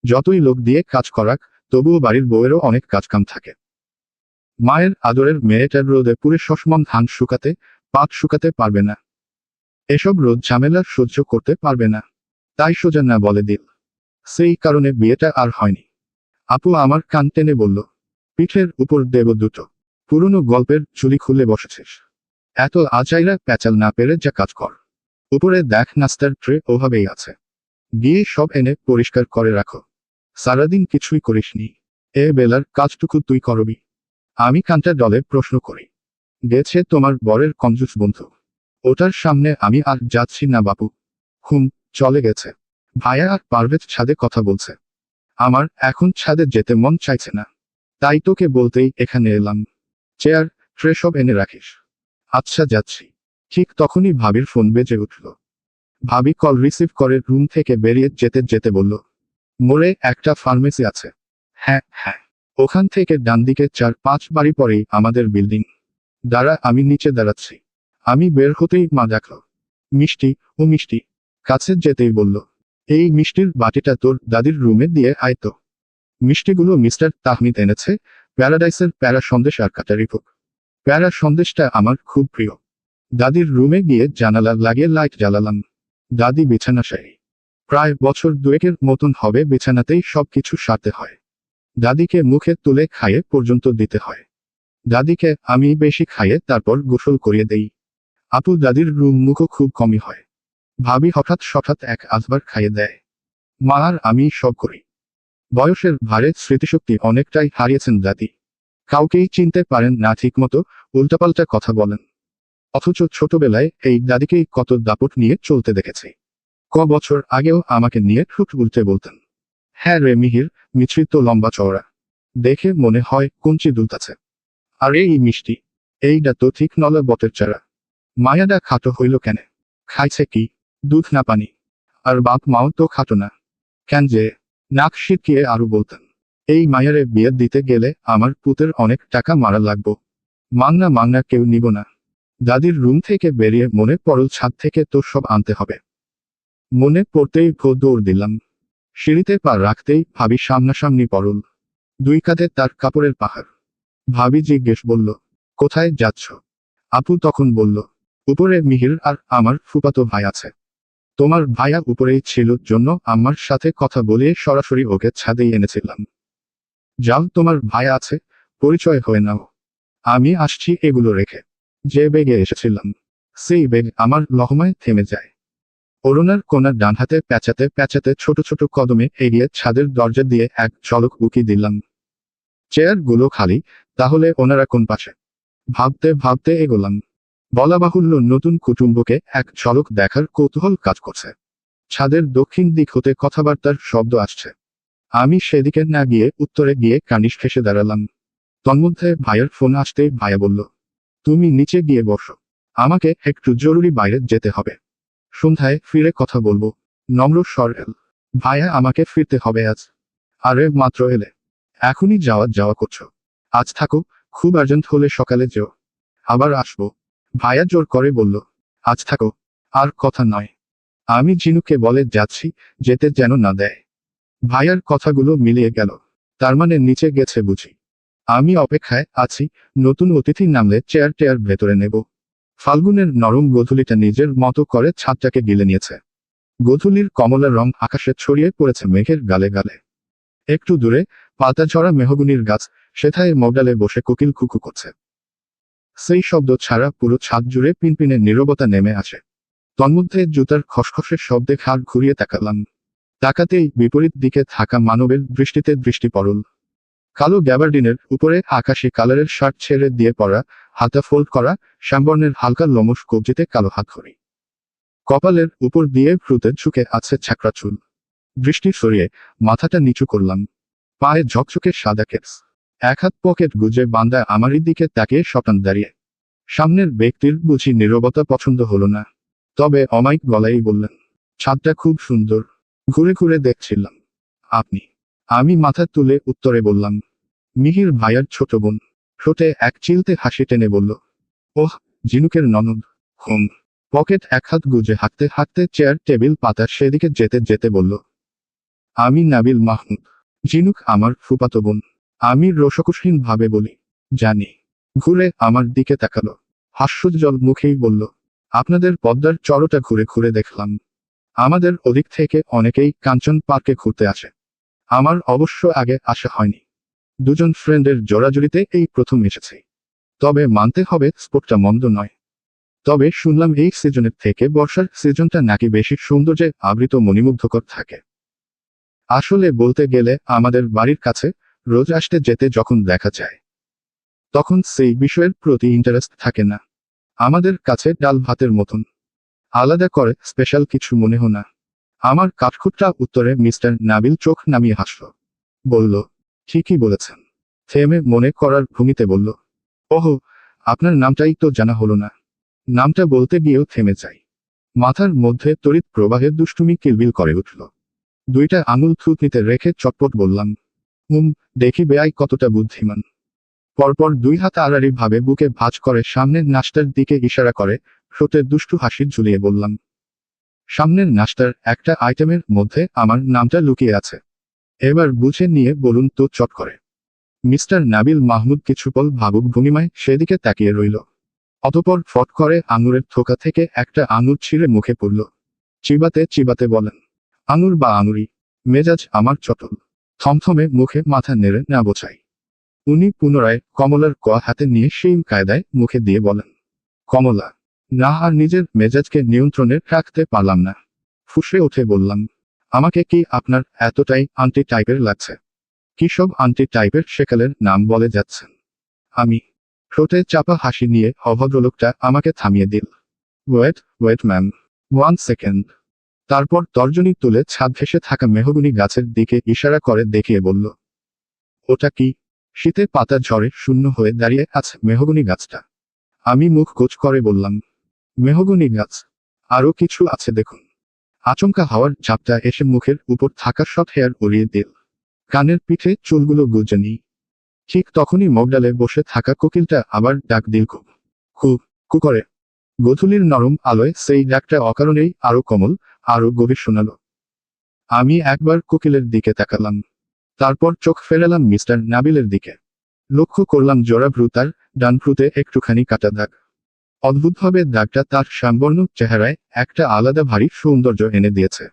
যতই লোক দিয়ে কাজ করাক, তবুও বাড়ির বউয়েরও অনেক কাজকাম থাকে। মায়ের আদরের মেয়েটার রোদে পুড়ে শশমন ধান শুকাতে, পাট শুকাতে পারবে না। এসব রোদ ঝামেলা সহ্য করতে পারবে না, তাই সোজা না বলে দিল। সেই কারণে বিয়েটা আর হয়নি। আপু আমার কান টেনে বলল, পিঠের উপর দেব দুটো পুরনো গল্পের চুলি খুলে বসেছিস। এত আচাইরা প্যাচাল না পেরে যা কাজ কর। উপরে দেখ নাস্তার ট্রে ওভাবেই আছে, গিয়ে সব এনে পরিষ্কার করে রাখো। সারাদিন কিছুই করিসনি, এ বেলার কাজটুকু তুই করবি? আমি কানটা ডলে প্রশ্ন করি। গেছে তোমার বরের কঞ্জুস বন্ধু, ওটার সামনে আমি আর যাচ্ছি না বাপু। চলে গেছে। ভাইয়া আর পারভেজ ছাদে কথা বলছে। আমার এখন ছাদে যেতে মন চাইছে না, তাই তোকে বলতেই এখানে এলাম। চেয়ার ট্রে সব এনে রাখিস। আচ্ছা যাচ্ছি। ঠিক তখনই ভাবির ফোন বেজে উঠল। ভাবি কল রিসিভ করে রুম থেকে বেরিয়ে যেতে যেতে বলল, মোড়ে একটা ফার্মেসি আছে। হ্যাঁ হ্যাঁ, ওখান থেকে ডান দিকে 4-5 বাড়ি পরেই আমাদের বিল্ডিং। দাঁড়া, আমি নিচে দাঁড়াচ্ছি। আমি বের হতেই মা ডাকল, মিষ্টি, ও মিষ্টি। কাছে যেতেই বলল, এই মিষ্টির বাটিটা তোর দাদির রুমে দিয়ে আয় তো। মিষ্টিগুলো মিস্টার তাহমিদ এনেছে, প্যারাডাইসের প্যারা সন্দেশ আর কাটারি ভোগ। প্যারা সন্দেশটা আমার খুব প্রিয়। দাদির রুমে গিয়ে জানালা লাগিয়ে লাইট জ্বালালাম। দাদি বিছানা সারি। প্রায় বছর দুয়েকের মতন হবে বিছানাতেই সবকিছু সারতে হয়। দাদিকে মুখে তুলে খাইয়ে পর্যন্ত দিতে হয়। দাদিকে আমি বেশি খাইয়ে তারপর গোসল করিয়ে দেই। আপু দাদির রুম মুখও খুব কমই হয়। ভাবি হঠাৎ এক আধবার খাইয়ে দেয়। মা আর আমি সব করি। বয়সের ভারে স্মৃতিশক্তি অনেকটাই হারিয়েছেন দাদি। কাউকেই চিনতে পারেন না ঠিকমতো, উল্টাপাল্টা কথা বলেন। অথচ ছোটবেলায় এই দাদিকেই কত দাপট নিয়ে চলতে দেখেছি। বছর আগেও আমাকে নিয়ে ঠুট উল্টে বলতেন। হ্যাঁ রে মিহির, মিছরি তো লম্বা চওড়া, দেখে মনে হয় কঞ্চি দুলতাছে। আর এই মিষ্টি, এইটা তো ঠিক নলা বটের চারা। মায়াডা খাটো হইল কেন? খাইছে কি? দুধ না পানি? আর বাপ মাও তো খাটো না। কেন যে? নাক সিটকিয়ে আরো বলতেন, এই মায়ারে বিয়ে দিতে গেলে আমার পুতের অনেক টাকা মারা লাগবো। মাংনা কেউ নিব না। দাদির রুম থেকে বেরিয়ে মনে পড়ল ছাদ থেকে তো সব আনতে হবে। মনে পড়তেই দৌড় দিলাম। সিঁড়িতে পা রাখতেই ভাবি সামনাসামনি পড়ল। দুই কাঁধে তার কাপড়ের পাহাড়। ভাবি জিজ্ঞেস বলল, কোথায় যাচ্ছ? আপু তখন বলল, উপরে মিহির আর আমার ফুফাতো ভাই আছে। তোমার ভাইয়া উপরেই ছিল জন্য আমার সাথে কথা বলিয়ে সরাসরি ওকে ছাদেই এনেছিলাম। যাও, তোমার ভাইয়া আছে, পরিচয় হয়ে নাও। আমি আসছি এগুলো রেখে। যে বেগে এসেছিলাম সেই বেগ আমার লহমায় থেমে যায়। অরুণার কোনা ডান হাতে প্যাঁচাতে প্যাঁচাতে ছোট ছোট কদমে এগিয়ে ছাদের দরজা দিয়ে এক ঝলক উকি দিলাম। চেয়ারগুলো খালি, তাহলে ওনারা কোন পাশে? ভাবতে ভাবতে এগোলাম। বলা বাহুল্য নতুন কুটুম্বকে এক ঝলক দেখার কৌতূহল কাজ করছে। ছাদের দক্ষিণ দিক হতে কথাবার্তার শব্দ আসছে। আমি সেদিকে না গিয়ে উত্তরে গিয়ে কানিশ ফেসে দাঁড়ালাম। তন্মধ্যে ভাইয়ের ফোন আসতেই ভাইয়া বলল, তুমি নিচে গিয়ে বসো, আমাকে একটু জরুরি বাইরে যেতে হবে। সন্ধ্যায় ফিরে কথা বলবো। নম্র স্বর এল। ভাইয়া আমাকে ফিরতে হবে আজ। আরে মাত্র এলে, এখনই যাওয়া করছো? আজ থাকো, খুব আর্জেন্ট হলে সকালে যেও। আবার আসবো। ভাইয়া জোর করে বলল, আজ থাকো। আর কথা নয়। আমি জিনুকে বলে যাচ্ছি, যেতে যেন না দেয়। ভাইয়ার কথাগুলো মিলিয়ে গেল। তার মানে নিচে গেছে বুঝি। আমি অপেক্ষায় আছি, নতুন অতিথি নামলে চেয়ার টেয়ার ভেতরে নেব। ফাল্গুনের নরম গোধূলিটা নিজের মতো করে ছাদটাকে গিলে নিয়েছে। গোধূলির কমলা রং আকাশে ছড়িয়ে পড়েছে মেঘের গালে গালে। একটু দূরে পাতাঝরা মেহগনির গাছ, সেথায় মগডালে বসে কোকিল কুকু করছে। সেই শব্দ ছাড়া পুরো ছাদ জুড়ে পিনপিনে নীরবতা নেমে আসে। তন্মধ্যে জুতার খসখসের শব্দে ঘাড় ঘুরিয়ে তাকালাম। তাকাতেই বিপরীত দিকে থাকা মানবের দৃষ্টিতে দৃষ্টি পড়ল। কালো গ্যাবার্ডিনের উপরে আকাশি কালারের শার্ট ছেড়ে দিয়ে পরা, হাতা ফোল্ড করা, শ্যামবর্ণের হালকা লোমশ কবজিতে কালো হাতঘড়ি। কপালের উপর দিয়ে ভ্রুতে ঝুঁকে আছে ছ্যাঁকড়া চুল। দৃষ্টি সরিয়ে মাথাটা নিচু করলাম। পায়ে ঝকঝকে সাদা কেস। এক হাত পকেট গুজে বান্দা আমারই দিকে তাকিয়ে শটান দাঁড়িয়ে। সামনের ব্যক্তির বুঝি নীরবতা পছন্দ হলো না, তবে অমায়িক গলায় বললেন, ছাদটা খুব সুন্দর, ঘুরে ঘুরে দেখছিলাম। আপনি? আমি মাথা তুলে উত্তরে বললাম, মিহির ভাইয়ার ছোট বোন। ঠোঁটে এক চিলতে হাসি টেনে বলল, ওহ, ঝিনুকের ননদ। হুম। পকেট এক হাত গুজে হাঁটতে হাঁটতে চেয়ার টেবিল পাতা সেদিকে যেতে যেতে বলল, আমি নাবিল মাহমুদ। ঝিনুক আমার ফুফাতো বোন। আমি রসকুশহীন ভাবে বলি, জানি। ঘুরে আমার দিকে তাকালো, হাস্যোজ্জ্বল মুখেই বলল, আপনাদের পদ্মার চরটা ঘুরে ঘুরে দেখলাম। আমাদের ওদিক থেকে অনেকেই কাঞ্চন পার্কে ঘুরতে আসে। আমার অবশ্য আগে আসা হয়নি। দুজন ফ্রেন্ডের জোড়াজুড়িতে এই প্রথম এসেছি। তবে মানতে হবে স্পোর্টটা মন্দ নয়। তবে শুনলাম এই সিজনের থেকে বর্ষার সিজনটা নাকি বেশি সৌন্দর্যে আবৃত মণিমুগ্ধকর থাকে। আসলে বলতে গেলে আমাদের বাড়ির কাছে রোজ আসতে যেতে যখন দেখা যায়, তখন সেই বিষয়ের প্রতি ইন্টারেস্ট থাকে না। আমাদের কাছে ডাল ভাতের মতন, আলাদা করে স্পেশাল কিছু মনে হয় না। আমার কাঠখুট্টা উত্তরে মিস্টার নাবিল চোখ নামিয়ে হাসল। বলল, ঠিকই বলেছেন। থেমে মনে করার ভঙ্গিতে বলল, ওহো, আপনার নামটাই তো জানা হলো না। নামটা বলতে গিয়েও থেমে যাই। মাথার মধ্যে তড়িৎ প্রবাহের দুষ্টুমি কিলবিল করে উঠল। দুইটা আঙুল থুতনিতে রেখে চটপট বললাম, দেখি বেয়াই কতটা বুদ্ধিমান। পরপর দুই হাত আড়াআড়ি ভাবে বুকে ভাঁজ করে সামনের নাস্তার দিকে ইশারা করে ঠোঁটে দুষ্টু হাসি ঝুলিয়ে বললাম, সামনের নাস্তার একটা আইটেমের মধ্যে আমার নামটা লুকিয়ে আছে। এবার বুঝে নিয়ে বলুন তো চট করে। মিস্টার নাবিল মাহমুদ কিছুপল ভাবুক ভঙ্গিমায় সেদিকে তাকিয়ে রইল। অতপর ফট করে আঙুরের থোকা থেকে একটা আঙুর ছিঁড়ে মুখে পড়ল। চিবাতে চিবাতে বলেন, আঙুর বা আঙুরি? মেজাজ আমার চটল। থমথমে মুখে মাথা নেড়ে না বোঝাই। উনি পুনরায় কমলার কোয়া হাতে নিয়ে সেই কায়দায় মুখে দিয়ে বলেন, কমলা। না, আর নিজের মেজাজকে নিয়ন্ত্রণে রাখতে পারলাম না। ফুঁসে উঠে বললাম, আমাকে কি আপনার এতটাই আন্টি টাইপের লাগছে? কি সব আন্টি টাইপের সেকালের নাম বলে যাচ্ছেন? আমি ঠোঁটে চাপা হাসি নিয়ে অভদ্রলোকটা আমাকে থামিয়ে দিল। Wait ma'am, 1 second. তারপর তর্জনী তুলে ছাদ ঘেঁষে থাকা মেহগনি গাছের দিকে ইশারা করে দেখিয়ে বলল, ওটা কি? শীতে পাতা ঝড়ে শূন্য হয়ে দাঁড়িয়ে আছে মেহগনি গাছটা। আমি মুখ গোছ করে বললাম, মেহগনি গাছ? আরো কিছু আছে দেখুন। আচমকা হাওয়ার ঝাপটা এসে মুখের উপর থাকা শর্ট হেয়ার উড়িয়ে দিল। কানের পিঠে চুলগুলো গুজে নিই। ঠিক তখনই মগডালে বসে থাকা কোকিলটা আবার ডাক দিল, কু কু করে। গোধূলির নরম আলোয় সেই ডাকটা অকারণেই আরো কোমল, আরো গভীর শোনালো। আমি একবার কোকিলের দিকে তাকালাম। তারপর চোখ ফেরালাম মিস্টার নাবিলের দিকে। লক্ষ্য করলাম জোড়া ভ্রু, তার ডান ভ্রুতে একটুখানি কাটা দাগ। অদ্ভুতভাবে দাগটা তার শ্যামবর্ণ চেহারায় একটা আলাদা ভারী সৌন্দর্য এনে দিয়েছে।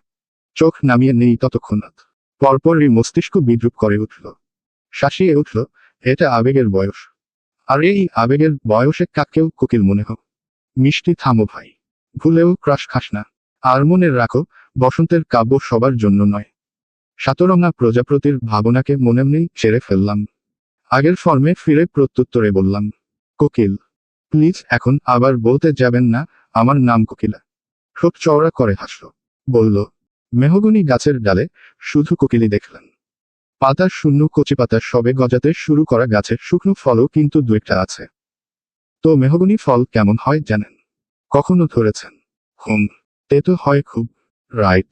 চোখ নামিয়ে নেই ততক্ষণাৎ। পরপরই মস্তিষ্ক বিদ্রুপ করে উঠল, শাসিয়ে উঠল, এটা আবেগের বয়স। আর এই আবেগের বয়সে কাকেও কোকিল মনে হোক। মিষ্টি থামো ভাই, ভুলেও ক্রাশ খাস না। আর মনে রাখো, বসন্তের কাব্য সবার জন্য নয়। সাতরঙা প্রজাপতির ভাবনাকে মনেমনেই ছেড়ে ফেললাম। আগের ফর্মে ফিরে প্রত্যুত্তরে বললাম, কোকিল। প্লিজ এখন আবার বলতে যাবেন না আমার নাম কোকিলা। ঠোঁট চওড়া করে হাসল। বলল, মেহগনি গাছের ডালে শুধু কোকিলই দেখলেন? পাতা শূন্য কচি পাতা সবে গজাতে শুরু করা গাছের শুকনো ফলও কিন্তু দুইটা আছে। তো মেহগনি ফল কেমন হয় জানেন? কখনো ধরেছেন? তেতো হয় খুব। রাইট।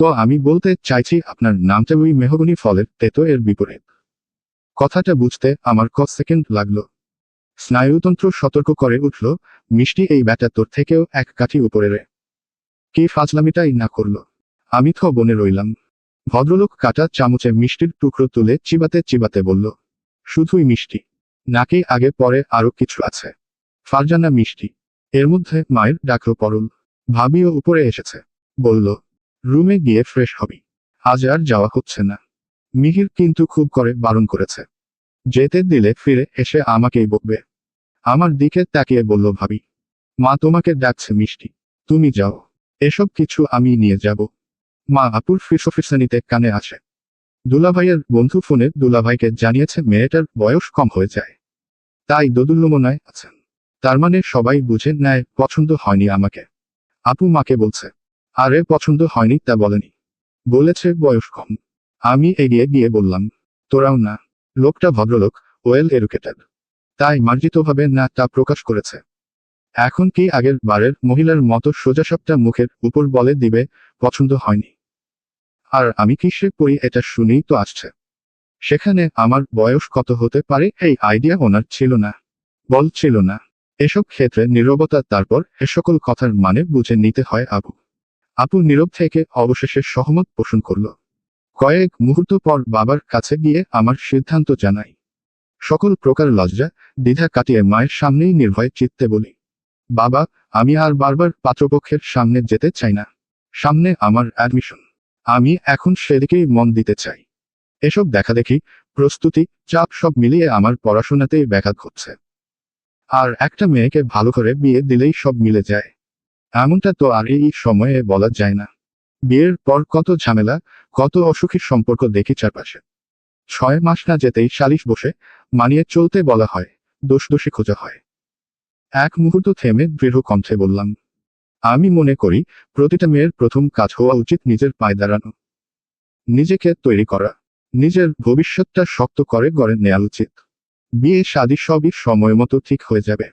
তো আমি বলতে চাইছি আপনার নামটা ওই মেহগনি ফলের তেতো এর বিপরীত। কথাটা বুঝতে আমার ক সেকেন্ড লাগলো। স্নায়ুতন্ত্র সতর্ক করে উঠল, মিষ্টি এই ব্যাটা তোর থেকেও এক কাঠি উপরে রে। কি ফাজলামিটাই না করলো। আমি বনে রইলাম। ভদ্রলোক কাটা চামচে মিষ্টির টুকরো তুলে চিবাতে চিবাতে বলল, শুধুই মিষ্টি নাকি আগে পরে আরো কিছু আছে? ফারজানা মিষ্টি। এর মধ্যে মায়ের ডাকলো পরল। ভাবিও উপরে এসেছে। বলল, রুমে গিয়ে ফ্রেশ হবি, আজ আর যাওয়া হচ্ছে না। মিহির কিন্তু খুব করে বারণ করেছে, যেতে দিলে ফিরে এসে আমাকেই বকবে। আমার দিকে তাকিয়ে বলল ভাবি, মা তোমাকে ডাকছে মিষ্টি, তুমি যাও, এসব কিছু আমি নিয়ে যাব। মা আপুর ফিসফিসানিতে কানে আসে। দুলাভাইয়ের বন্ধু ফোনে দুলাভাইকে জানিয়েছে মেয়েটার বয়স কম হয়ে যায়, তাই দোদুল্যমনায় আছেন। তার মানে সবাই বুঝে নেয় পছন্দ হয়নি আমাকে। আপু মাকে বলছে, আরে পছন্দ হয়নি তা বলেনি, বলেছে বয়স কম। আমি এগিয়ে গিয়ে বললাম, তোরাও না। লোকটা ভদ্রলোক, ওয়েল এডুকেটেড, তাই মার্জিতভাবে না তা প্রকাশ করেছে। এখন কি আগের বারের মহিলার মতো সোজাসাপটা মুখের উপর বলে দিবে পছন্দ হয়নি? আর আমি কিসে পড়ি এটা শুনেই তো আসছে। সেখানে আমার বয়স কত হতে পারে এই আইডিয়া ওনার ছিল না, বলছিল না। এসব ক্ষেত্রে নীরবতা, তারপর এ সকল কথার মানে বুঝে নিতে হয় আপু। আপু নীরব থেকে অবশেষে সহমত পোষণ করল। কয়েক মুহূর্ত পর বাবার কাছে গিয়ে আমার সিদ্ধান্ত জানাই। সকল প্রকার লজ্জা দ্বিধা কাটিয়ে মায়ের সামনেই নির্ভয় চিত্তে বলি, বাবা, আমি আর বারবার পাত্রপক্ষের সামনে যেতে চাই না। সামনে আমার অ্যাডমিশন, আমি এখন সেদিকেই মন দিতে চাই। এসব দেখাদেখি, প্রস্তুতি, চাপ সব মিলিয়ে আমার পড়াশোনাতেই ব্যাঘাত ঘটছে। আর একটা মেয়েকে ভালো করে বিয়ে দিলেই সব মিলে যায়, এমনটা তো আর এই সময়ে বলা যায় না। বিয়ের পর কত ঝামেলা, কত অসুখী সম্পর্ক দেখি চারপাশে। 6 মাস না যেতেই সালিশ বসে, মানিয়ে চলতে বলা হয়, দোষ দোষী খোঁজা হয়। এক মুহূর্ত থেমে দৃঢ় কণ্ঠে বললাম, আমি মনে করি প্রতিটা মেয়ের প্রথম কাজ হওয়া উচিত নিজের পায়ে দাঁড়ানো, নিজেকে তৈরি করা, নিজের ভবিষ্যৎটা শক্ত করে গড়ে নেওয়া উচিত। বিয়ে শাদী সবই সময় মতো ঠিক হয়ে যাবে।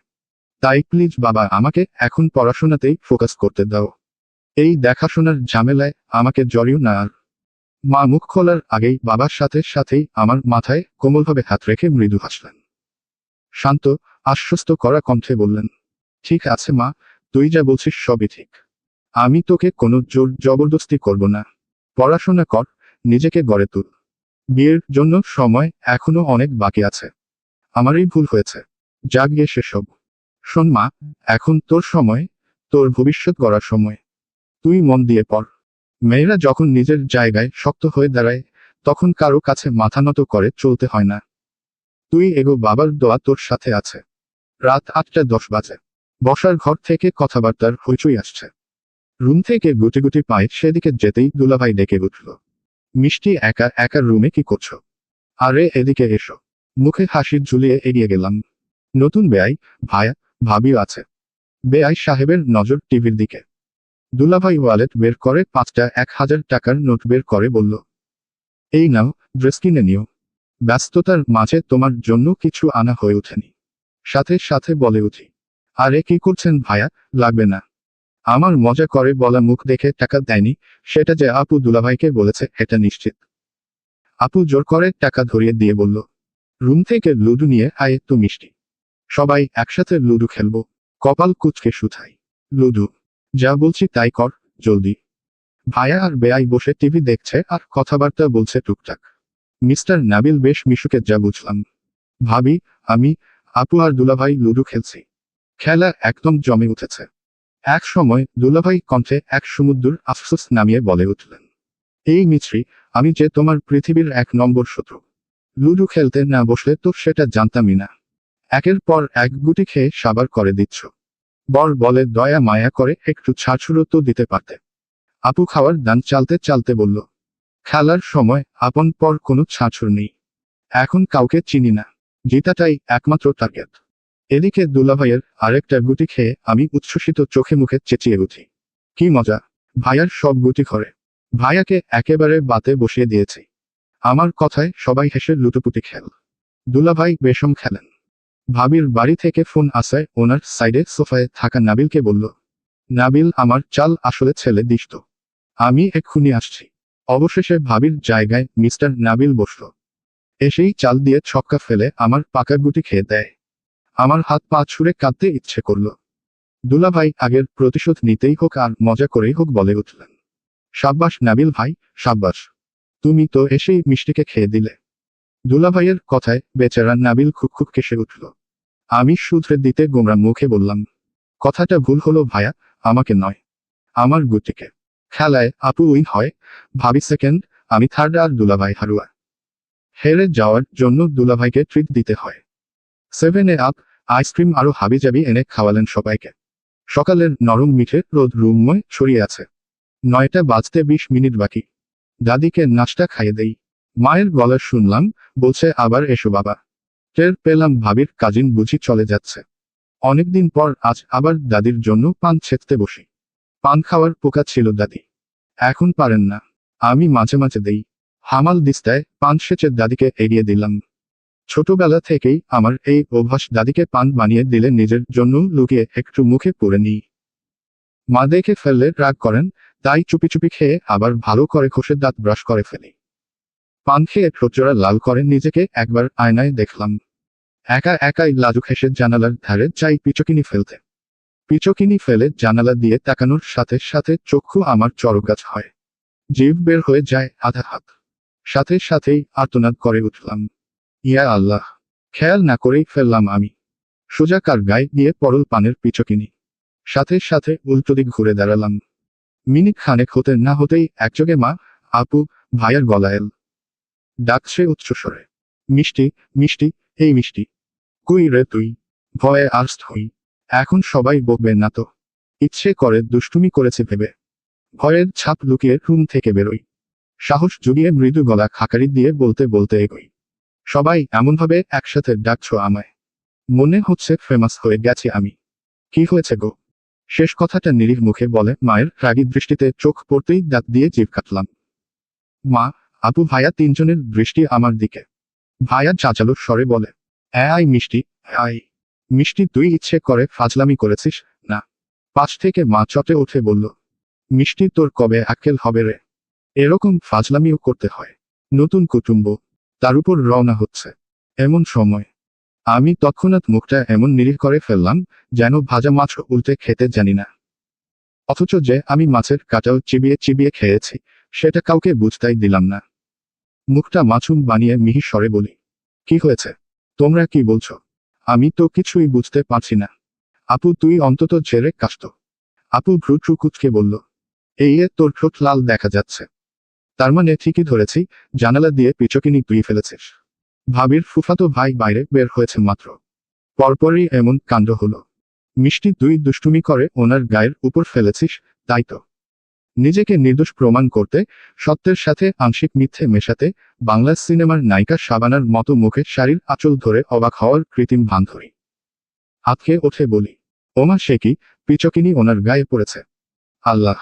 তাই প্লিজ বাবা, আমাকে এখন পড়াশোনাতেই ফোকাস করতে দাও। এই দেখাশোনার ঝামেলায় আমাকে জড়িও না আর। মা মুখ খোলার আগেই বাবার সাথে সাথেই আমার মাথায় কোমলভাবে হাত রেখে মৃদু হাসলেন। শান্ত, আশ্বস্ত করা কণ্ঠে বললেন, ঠিক আছে মা, তুই যা বলছিস সবই ঠিক। আমি তোকে কোনো জোর জবরদস্তি করব না। পড়াশোনা কর, নিজেকে গড়ে তুল। বিয়ের জন্য সময় এখনো অনেক বাকি আছে। আমারই ভুল হয়েছে, যা গিয়ে সেসব। শোন মা, এখন তোর সময়, তোর ভবিষ্যৎ গড়ার সময়। তুই মন দিয়ে পড়। মেয়েরা যখন নিজের জায়গায় শক্ত হয়ে দাঁড়ায়, তখন কারো কাছে মাথা নত করে চলতে হয় না। তুই এগো, বাবার দোয়া তোর সাথে আছে। রাত 8:10 বাজে। বসার ঘর থেকে কথাবার্তার হইচই আসছে। রুম থেকে গুটি গুটি পায়ে সেদিকে যেতেই দুলাভাই ডেকে উঠল, মিষ্টি, একা একা রুমে কি করছো? আরে এদিকে এসো। মুখে হাসি ঝুলিয়ে এগিয়ে গেলাম। নতুন বেয়াই, ভায়া, ভাবিও আছে। বেয়াই সাহেবের নজর টিভির দিকে। দুলাভাই ওয়ালেট বের করে 5টা 1000 টাকার নোট বের করে বলল, এই নাও, ড্রেস কিনে নিও। ব্যস্ততার মাঝে তোমার জন্য কিছু আনা হয়ে ওঠেনি। সাথে সাথে বলে উঠি, আরে কি করছেন ভায়া, লাগবে না। আমার মজা করে বলা মুখ দেখে টাকা দেয়নি, সেটা যে আপু দুলাভাইকে বলেছে এটা নিশ্চিত। আপু জোর করে টাকা ধরিয়ে দিয়ে বলল, রুম থেকে লুডু নিয়ে আয় তো মিষ্টি, সবাই একসাথে লুডু খেলবো। কপাল কুঁচকে শুধাই, লুডু? যা বলছি তাই কর, জলদি। ভায়া আর বেয়াই বসে টিভি দেখছে আর কথাবার্তা বলছে টুকটাক। মিস্টার নাবিল বেশ মিশুকে, যা বুঝলাম। ভাবি, আমি, আপু আর দুলাভাই লুডু খেলছি। খেলা একদম জমে উঠেছে। এক সময় দুলাভাই কণ্ঠে এক সমুদ্র আফসোস নামিয়ে বলে উঠলেন, এই মিছরি, আমি যে তোমার পৃথিবীর 1 নম্বর শত্রু। লুডু খেলতে না বসলে তো সেটা জানতামই না। একের পর এক গুটি খেয়ে সাবার করে দিচ্ছ। বর বলে দয়া মায়া করে একটু ছাড়ছুড়ো তো দিতে পারতে। আপু খাওয়ার দান চালতে চালতে বলল, খেলার সময় আপন পর কোনো ছাড়ছুড় নেই। এখন কাউকে চিনি না, জিতাটাই একমাত্র টার্গেট। এদিকে দুলাভাইয়ের আরেকটা গুটি খেয়ে আমি উচ্ছ্বসিত চোখে মুখে চেঁচিয়ে উঠি, কি মজা! ভাইয়ার সব গুটি ঘরে। ভাইয়াকে একেবারে বাতে বসিয়ে দিয়েছি। আমার কথায় সবাই হেসে লুটোপুটি খেল। দুলাভাই বেশম খেলেন। ভাবির বাড়ি থেকে ফোন আসায় ওনার সাইডে সোফায় থাকা নাবিলকে বলল, নাবিল, আমার চাল আসলে ছেলে দিস তো। আমি এক্ষুনি আসছি। অবশেষে ভাবির জায়গায় মিস্টার নাবিল বসল। এসেই চাল দিয়ে ছক্কা ফেলে আমার পাকা গুটি খেয়ে দেয়। আমার হাত পা ছুঁড়ে কাঁদতে ইচ্ছে করল। দুলাভাই আগের প্রতিশোধ নিতেই হোক আর মজা করেই হোক বলে উঠলেন, সাব্বাস নাবিল ভাই, সাব্বাস। তুমি তো এসেই মিষ্টিকে খেয়ে দিলে। দুলাভাইয়ের কথায় বেচারা নাবিল খুব কেসে উঠল। আমি শুধরে দিতে গোমরা মুখে বললাম, কথাটা ভুল হলো ভাইয়া, আমাকে নয়, আমার গুটিকে। খেলায় আপু উইন হয়, ভাবি সেকেন্ড, আমি থার্ড আর দুলাভাই হারুয়া। হেরে যাওয়ার জন্য দুলাভাইকে ট্রিট দিতে হয়। 7 আপ, আইসক্রিম আরো হাবিজাবি এনে খাওয়ালেন সবাইকে। সকালের নরম মিঠে রোদ রুমময় ছড়িয়ে আছে। 9টা বাজতে 20 মিনিট বাকি। দাদিকে নাস্তা খাইয়ে দেই। মায়ের গলা শুনলাম, বলছে আবার এসো বাবা। টের পেলাম ভাবির কাজিন বুঝি চলে যাচ্ছে। অনেকদিন পর আজ আবার দাদির জন্য পান ছেঁচতে বসি। পান খাওয়ার পোকা ছিল দাদি, এখন পারেন না। আমি মাঝে মাঝে দেই। হামাল দিস্তায় পান সেচে দাদিকে এগিয়ে দিলাম। ছোটবেলা থেকেই আমার এই অভ্যাস, দাদিকে পান বানিয়ে দিলে নিজের জন্য লুকিয়ে একটু মুখে পুরে নিই। মা দেখে ফেললে রাগ করেন, তাই চুপি চুপি খেয়ে আবার ভালো করে ঘষে দাঁত ব্রাশ করে ফেলি। পান খেয়ে ঠোঁটজোড়া লাল করে নিজেকে একবার আয়নায় দেখলাম। একাই লাজুক হেসে জানালার ধারে যাই পিচকিনি ফেলতে। পিচকিনি ফেলে জানালা দিয়ে তাকানোর সাথে সাথে চক্ষু আমার চরগাছ হয়। জিভ বের হয়ে যায় আধা হাত। সাথে সাথেই আর্তনাদ করে উঠলাম, ইয়া আল্লাহ! খেয়াল না করেই ফেললাম আমি। সোজা কার গায়ে গিয়ে পরল পানের পিচকিনি। সাথে সাথে উল্টোদিক ঘুরে দাঁড়ালাম। মিনিট খানেক হতে না হতেই একযোগে মা, আপু, ভাইয়ার গলা এল। ডাকছে উচ্চস্বরে, মিষ্টি, মিষ্টি, এই মিষ্টি। কই রে তুই? ভয়ে আর্স্ট হই। এখন সবাই বকবে না তো? ইচ্ছে করে দুষ্টুমি করেছে ভেবে। ভয়ের ছাপ লুকিয়ে রুম থেকে বেরোই। সাহস জুগিয়ে মৃদু গলা খাকারি দিয়ে বলতে বলতে এগোই, সবাই এমনভাবে একসাথে ডাকছো আমায়, মনে হচ্ছে ফেমাস হয়ে গেছি আমি। কি হয়েছে গো? শেষ কথাটা নিরীহ মুখে বলে মায়ের রাগী দৃষ্টিতে চোখ পড়তেই দাঁত দিয়ে জিভ কাটলাম। মা, আপু, ভাইয়া তিনজনের দৃষ্টি আমার দিকে। ভাইয়া চাচালো স্বরে বলে, আয় মিষ্টি, আয়। মিষ্টি, তুই ইচ্ছে করে ফাজলামি করেছিস না? পাশ থেকে মা চটে উঠে বলল, মিষ্টি, তোর কবে আক্কেল হবে রে? এরকম ফাজলামিও করতে হয়? নতুন কুটুম্ব, তার উপর রওনা হচ্ছে এমন সময়। আমি তৎক্ষণাৎ মুখটা এমন নিরীহ করে ফেললাম, যেন ভাজা মাছ উল্টে খেতে জানি না। অথচ যে আমি মাছের কাঁটাও চিবিয়ে চিবিয়ে খেয়েছি, সেটা কাউকে বুঝতেই দিলাম না। মুখটা মাছুম বানিয়ে মিহি স্বরে বলি, কি হয়েছে? তোমরা কি বলছো? আমি তো কিছুই বুঝতে পারছি না। আপু, তুই অন্তত ঝেড়ে কাশতো। আপু ভ্রু কুচকে বলল, এই তোর ঠোঁট লাল দেখা যাচ্ছে। তার মানে ঠিকই ধরেছি, জানালা দিয়ে পিচকিনি তুই ফেলেছিস। ভাবির ফুফাতো ভাই বাইরে বের হয়েছে মাত্র। পরপরই এমন কাণ্ড হলো। মিষ্টি, তুই দুষ্টুমি করে ওনার গায়ের উপর ফেলেছিস, তাই তো? নিজেকে নির্দোষ প্রমাণ করতে, সত্যের সাথে আংশিক মিথ্যে মেশাতে, বাংলা সিনেমার নায়িকা শাবানার মতো মুখে শাড়ির আঁচল ধরে অবাক হওয়ার কৃত্রিম ভান ধরি। আতকে ওঠে বলি, ওমা, সে কি, পিচকিনি ওনার গায়ে পড়েছে! আল্লাহ,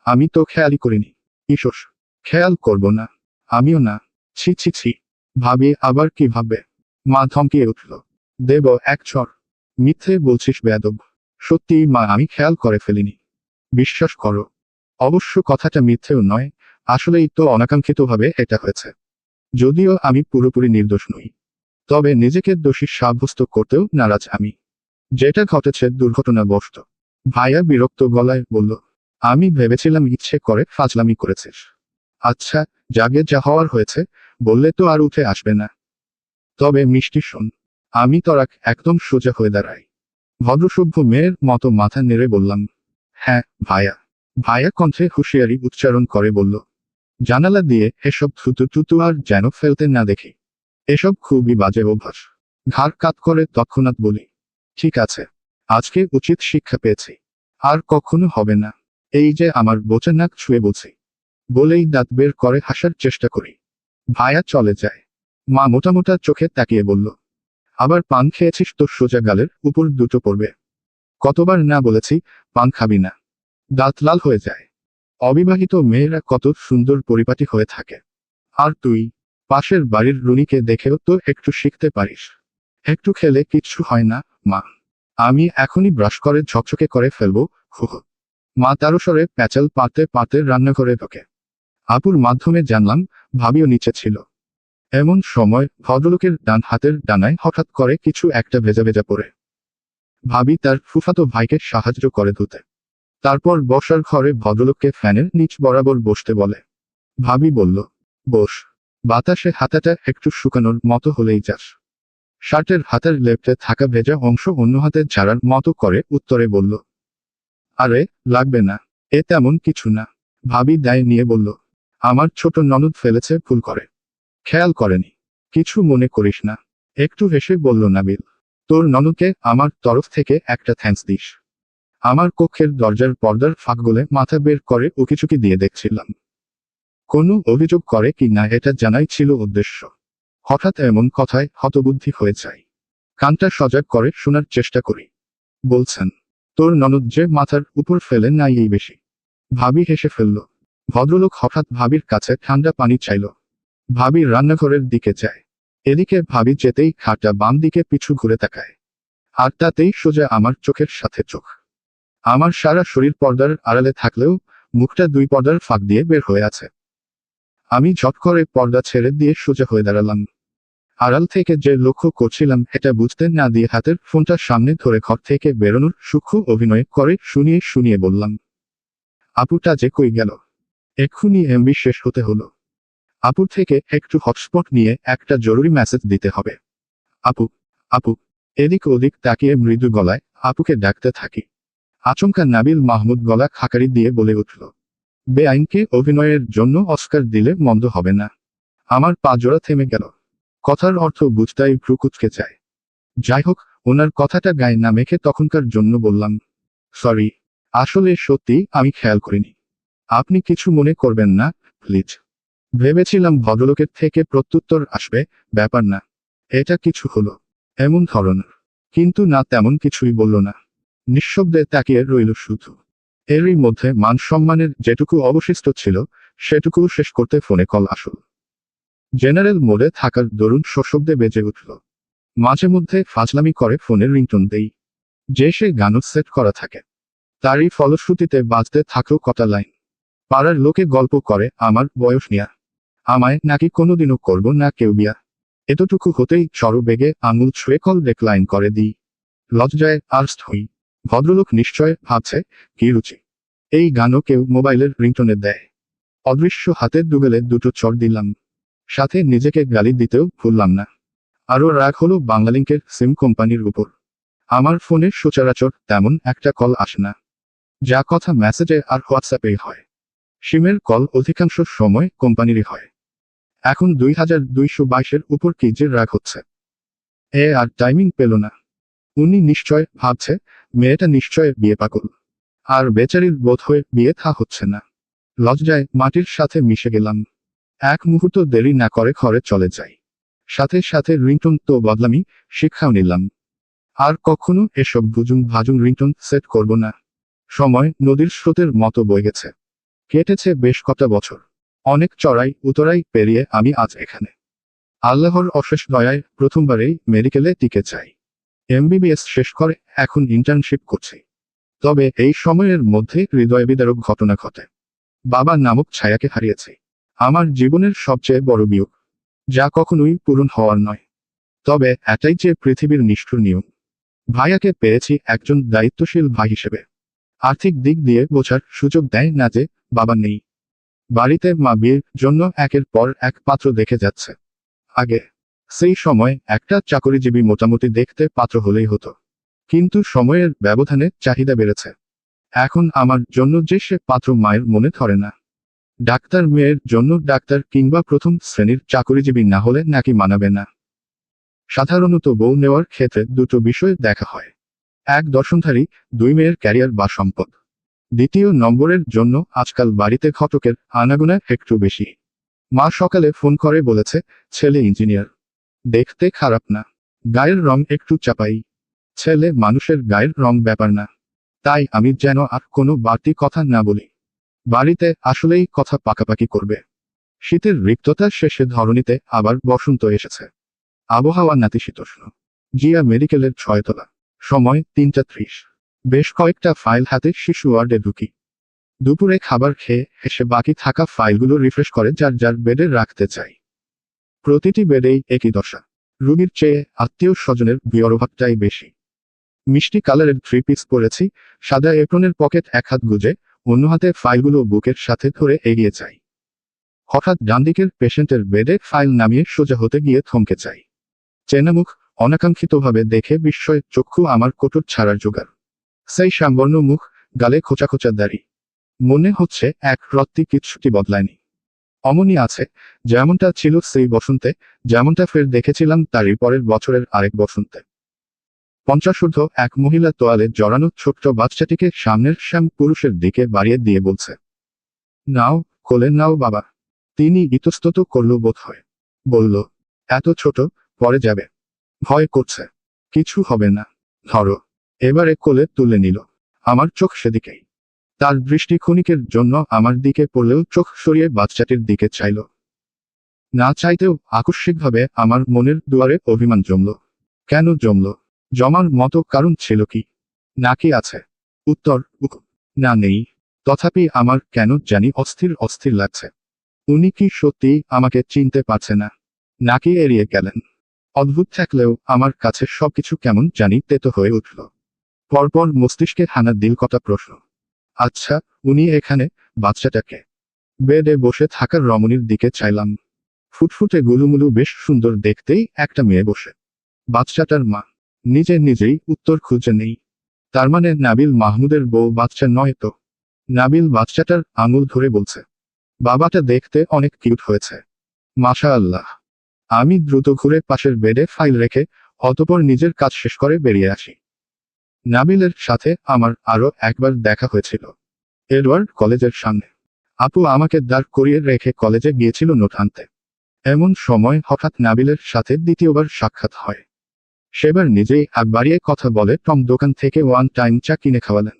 আমি তো খেয়ালই করিনি। ইসোস, খেয়াল করব না? আমিও না। ছি ছি ছি। ভাবি আবার কি ভাববে? মা ধমকিয়ে উঠল, দেব এক চড়। মিথ্যে বলছিস বেয়াদব। সত্যিই মা, আমি খেয়াল করে ফেলিনি। বিশ্বাস করো। অবশ্য কথাটা মিথ্যেও নয়, আসলেই তো অনাকাঙ্ক্ষিতভাবে এটা হয়েছে। যদিও আমি পুরোপুরি নির্দোষ নই, তবে নিজেকে দোষী সাব্যস্ত করতেও নারাজ আমি। যেটা ঘটেছে দুর্ঘটনাবশত। ভাইয়া বিরক্ত গলায় বলল, আমি ভেবেছিলাম ইচ্ছে করে ফাজলামি করেছিস। আচ্ছা, জাগে যা হওয়ার হয়েছে, বললে তো আর উঠে আসবে না। তবে মিষ্টি শোন, আমি তরাক একদম সোজা হয়ে দাঁড়াই। ভদ্রসভ্য মেয়ের মতো মাথা নেড়ে বললাম, হ্যাঁ ভাইয়া। ভাইয়া কণ্ঠে হুঁশিয়ারি উচ্চারণ করে বলল, জানালা দিয়ে এসব থুতু আর যেন ফেলতে না দেখি। এসব খুবই বাজে অভ্যাস। ঘাড় কাত করে তৎক্ষণাৎ বলি, ঠিক আছে, আজকে উচিত শিক্ষা পেয়েছি, আর কখনো হবে না। এই যে আমার বোচা নাক ছুঁয়ে বলছি, বলেই দাঁত বের করে হাসার চেষ্টা করি। ভাইয়া চলে যায়। মা মোটা মোটা চোখে তাকিয়ে বলল, আবার পান খেয়েছিস তো সোজা গালের উপর দুটো পড়বে। কতবার না বলেছি পান খাবি না, দাঁত লাল হয়ে যায়। অবিবাহিত মেয়েরা কত সুন্দর পরিপাটি হয়ে থাকে। আর তুই পাশের বাড়ির রুনিকে দেখেও তো একটু শিখতে পারিস। একটু খেলে কিচ্ছু হয় না মা। আমি এখনই ব্রাশ করে ঝকঝকে করে ফেলবো। হুহ। মা তারস্বরে প্যাচাল পাতে পাতে রান্নাঘরে ঢোকে। আপুর মাধ্যমে জানলাম ভাবিও নিচে ছিল। এমন সময় ভদ্রলোকের ডান হাতের ডানায় হঠাৎ করে কিছু একটা ভেজা ভেজা পড়ে। ভাবি তার ফুফাতো ভাইকে সাহায্য করে ধুতে। তারপর বসার ঘরে ভদ্রলোককে ফ্যানের নিচ বরাবর বসতে বলে। ভাবি বলল, বস। বাতাসে হাতাটা একটু শুকানোর মতো হলেই যাস। শার্টের হাতার লেপ্টে থাকা ভেজা অংশ অন্য হাতে ঝাড়ার মতো করে উত্তরে বলল, আরে লাগবে না, এ তেমন কিছু না। ভাবি দায় নিয়ে বলল, আমার ছোট ননদ ফেলেছে ভুল করে, খেয়াল করেনি। কিছু মনে করিস না। একটু হেসে বলল নাবিল, তোর ননদকে আমার তরফ থেকে একটা থ্যাঙ্কস দিস। আমার কক্ষের দরজার পর্দার ফাঁক গলে মাথা বের করে উকিঝুঁকি দিয়ে দেখছিলাম কোনো অভিযোগ করে কি না এটা জানাই ছিল উদ্দেশ্য। হঠাৎ এমন কথায় হতবুদ্ধি হয়ে যায়। কানটা সজাগ করে শোনার চেষ্টা করি। বলছেন, তোর ননদ যে মাথার উপর ফেলে নাই এই বেশি। ভাবি হেসে ফেলল। ভদ্রলোক হঠাৎ ভাবির কাছে ঠান্ডা পানি চাইল। ভাবি রান্নাঘরের দিকে যায়। এদিকে ভাবি যেতেই খাটটা বাম দিকে পিছু ঘুরে তাকায়। আর তাতেই সোজা আমার চোখের সাথে চোখ। আমার সারা শরীর পর্দার আড়ালে থাকলেও মুখটা দুই পর্দার ফাঁক দিয়ে বের হয়ে আছে। আমি ঝট করে পর্দা ছেড়ে দিয়ে সোজা হয়ে দাঁড়ালাম। আড়াল থেকে যে লক্ষ্য করছিলাম এটা বুঝতে না দিয়ে হাতের ফোনটা সামনে ধরে ঘর থেকে বেরোনোর সূক্ষ্ম অভিনয় করে শুনিয়ে শুনিয়ে বললাম, আপুটা যে কই গেল? এক্ষুনি এমবি শেষ হতে হলো। আপুর থেকে একটু হটস্পট নিয়ে একটা জরুরি মেসেজ দিতে হবে। আপু, আপু। এদিক ওদিক তাকিয়ে মৃদু গলায় আপুকে ডাকতে থাকি। আচমকা নাবিল মাহমুদ গলা খাকারি দিয়ে বলে উঠল, বেআইনকে অভিনয়ের জন্য অস্কার দিলে মন্দ হবে না। আমার পা জোড়া থেমে গেল। কথার অর্থ বুঝতেই ভ্রু কুঁচকে যায়। যাই হোক, ওনার কথাটা গায়ে না মেখে তখনকার জন্য বললাম, সরি, আসলে সত্যি আমি খেয়াল করিনি। আপনি কিছু মনে করবেন না, প্লিজ। ভেবেছিলাম ভদ্রলোকের থেকে প্রত্যুত্তর আসবে, ব্যাপার না, এটা কিছু হলো এমন ধরনের। কিন্তু না, তেমন কিছুই বলল না। নিঃশব্দে তাকিয়ে রইল শুধু। এরই মধ্যে মান সম্মানের যেটুকু অবশিষ্ট ছিল সেটুকু শেষ করতে ফোনে কল আসল। জেনারেল মোডে থাকার দরুন সশব্দে বেজে উঠল। মাঝে মধ্যে ফাজলামি করে ফোনের রিংটোন দেই, যে সে গানও সেট করা থাকে। তারই ফলশ্রুতিতে বাজতে থাকলো কটা লাইন। পাড়ার লোকে গল্প করে আমার বয়স নিয়া, আমায় নাকি কোনোদিনও করব না কেউ বিয়া। এতটুকু হতেই চরবেগে আঙুল ছুঁয়ে কল ডেক্লাইন করে দিই। লজ্জায় আর্স্ট হই। ভদ্রলোক নিশ্চয় ভাবছে, কি রুচি, এই গানও কেউ মোবাইলের রিংটোনে দেয়। অদৃশ্য হাতের দুগেলে দুটো চড় দিলাম। সাথে নিজেকে গালি দিতেও ভুললাম না। আরও রাগ হলো বাংলালিংকের সিম কোম্পানির উপর। আমার ফোনে সচরাচর তেমন একটা কল আসে না। যা কথা মেসেজে আর হোয়াটসঅ্যাপেই হয়। সিমের কল অধিকাংশ সময় কোম্পানিরই হয়। এখন 2222-এর উপর কি যে রাগ হচ্ছে। আর টাইমিং পেল না। উনি নিশ্চয় ভাবছে, মেয়েটা নিশ্চয় বিয়ে পাগল। আর বেচারির বোধ হয়ে বিয়ে থা হচ্ছে না। লজ্জায় মাটির সাথে মিশে গেলাম। এক মুহূর্ত দেরি না করে ঘরে চলে যাই। সাথে সাথে রিংটোন তো বদলামি শিক্ষাও নিলাম। আর কখনো এসব বুজুং ভাজুং রিংটোন সেট করব না। সময় নদীর স্রোতের মতো বয়ে গেছে। কেটেছে বেশ কটা বছর। অনেক চড়াই উতরাই পেরিয়ে আমি আজ এখানে। আল্লাহর অশেষ দয়ায় প্রথমবারেই মেডিকেলে টিকে চাই। এমবিবিএস শেষ করে এখন ইন্টার্নশিপ করছি। তবে এই সময়ের মধ্যে হৃদয়বিদারক ঘটনা ঘটে। বাবা নামক ছায়াকে হারিয়েছি। আমার জীবনের সবচেয়ে বড় বিয়োগ, যা কখনোই পূরণ হওয়ার নয়। তবে এটাই যে পৃথিবীর নিষ্ঠুর নিয়ম। ভাইয়াকে পেয়েছি একজন দায়িত্বশীল ভাই হিসেবে। আর্থিক দিক দিয়ে বোঝার সুযোগ দেয় না যে বাবা নেই। বাড়িতে মা বিয়ের জন্য একের পর এক পাত্র দেখে যাচ্ছে। আগে সেই সময় একটা চাকরিজীবী মোটামুটি দেখতে পাত্র হলেই হতো। কিন্তু সময়ের ব্যবধানে চাহিদা বেড়েছে। এখন আমার জন্য যে সে পাত্র মায়ের মনে ধরে না। ডাক্তার মেয়ের জন্য ডাক্তার কিংবা প্রথম শ্রেণীর চাকরিজীবী না হলে নাকি মানাবে না। সাধারণত বউ নেওয়ার ক্ষেত্রে দুটো বিষয় দেখা হয়। এক, দর্শনধারী, দুই, মেয়ের ক্যারিয়ার বা সম্পদ। দ্বিতীয় নম্বরের জন্য আজকাল বাড়িতে ঘটকের আনাগোনা একটু বেশি। মা সকালে ফোন করে বলেছে, ছেলে ইঞ্জিনিয়ার। দেখতে খারাপ না, গায়ের রং একটু চাপাই। ছেলে মানুষের গায়ের রং ব্যাপার না। তাই আমি যেন আর কোনো বাড়তি কথা না বলি। বাড়িতে আসলেই কথা পাকাপাকি করবে। শীতের রিক্ততা শেষে ধরণীতে আবার বসন্ত এসেছে। আবহাওয়া নাতিশীতোষ্ণ। জিয়া মেডিকেলের 6 তলা। সময় 3টা 30। বেশ কয়েকটা ফাইল হাতে শিশু ওয়ার্ডে ঢুকি। দুপুরে খাবার খেয়ে এসে বাকি থাকা ফাইলগুলো রিফ্রেশ করে যার যার বেডে রাখতে চাই। প্রতিটি বেডেই একই দশা। রুগীর চেয়ে আত্মীয় স্বজনের বিয়রভাবটাই বেশি। মিষ্টি কালারের 3 পিস পরেছি, সাদা এপ্রনের পকেট এক হাত গুজে, অন্য হাতে ফাইলগুলো বুকের সাথে ধরে এগিয়ে যাই। হঠাৎ ডানদিকের পেশেন্টের বেডে ফাইল নামিয়ে সোজা হতে গিয়ে থমকে যাই। চেনা মুখ অনাকাঙ্ক্ষিতভাবে দেখে বিস্ময়ে চক্ষু আমার কোটর ছাড়ার জোগাড়। সেই শ্যামবর্ণ মুখ, গালে খোঁচা খোঁচা দাড়ি। মনে হচ্ছে এক রত্তি কিচ্ছুটি বদলায়নি। অমনি আছে, যেমনটা ছিল সেই বসন্তে, যেমনটা ফের দেখেছিলাম তারই পরের বছরের আরেক বসন্তে। 50 এক মহিলা তোয়ালে জড়ানো ছোট্ট বাচ্চাটিকে সামনের শ্যাম পুরুষের দিকে বাড়িয়ে দিয়ে বলছে, নাও, কোলে নাও বাবা। তিনি ইতস্তত করল বোধ হয়। বলল, এত ছোট, পরে যাবে। ভয় করছে। কিছু হবে না, ধরো। এবারে কোলে তুলে নিল। আমার চোখ সেদিকেই। তার দৃষ্টি ক্ষণিকের জন্য আমার দিকে পড়লেও চোখ সরিয়ে বাচ্চাটির দিকে চাইল। না চাইতেও আকস্মিকভাবে আমার মনের দুয়ারে অভিমান জমল। কেন জমল? জমার মতো কারণ ছিল কি? নাকি আছে? উত্তর, না, নেই। তথাপি আমার কেন জানি অস্থির অস্থির লাগছে। উনি কি সত্যিই আমাকে চিনতে পারছে না, নাকি এড়িয়ে গেলেন? অদ্ভুত থাকলেও আমার কাছে সবকিছু কেমন জানি তেতো হয়ে উঠল। পরপর মস্তিষ্কে হানা দিল কটা প্রশ্ন। আচ্ছা, উনি এখানে, বাচ্চাটাকে? বেডে বসে থাকার রমণীর দিকে চাইলাম। ফুটফুটে গুলুমুলু বেশ সুন্দর দেখতেই একটা মেয়ে বসে। বাচ্চাটার মা? নিজে নিজেই উত্তর খুঁজে নেই। তার মানে নাবিল মাহমুদের বউ বাচ্চা নয় তো? নাবিল বাচ্চাটার আঙুল ধরে বলছে, বাবাটা দেখতে অনেক কিউট হয়েছে। মাশাআল্লাহ। আমি দ্রুত ঘুরে পাশের বেডে ফাইল রেখে অতঃপর নিজের কাজ শেষ করে বেরিয়ে আসি। নাবিলের সাথে আমার আরো একবার দেখা হয়েছিল, এডওয়ার্ড কলেজের সামনে। আপু আমাকে দাঁড় করিয়ে রেখে কলেজে গিয়েছিল নোট আনতে। এমন সময় হঠাৎ নাবিলের সাথে দ্বিতীয়বার সাক্ষাৎ হয়। সেবার নিজেই আগ বাড়িয়ে কথা বলে টম দোকান থেকে ওয়ান টাইম চা কিনে খাওয়ালেন।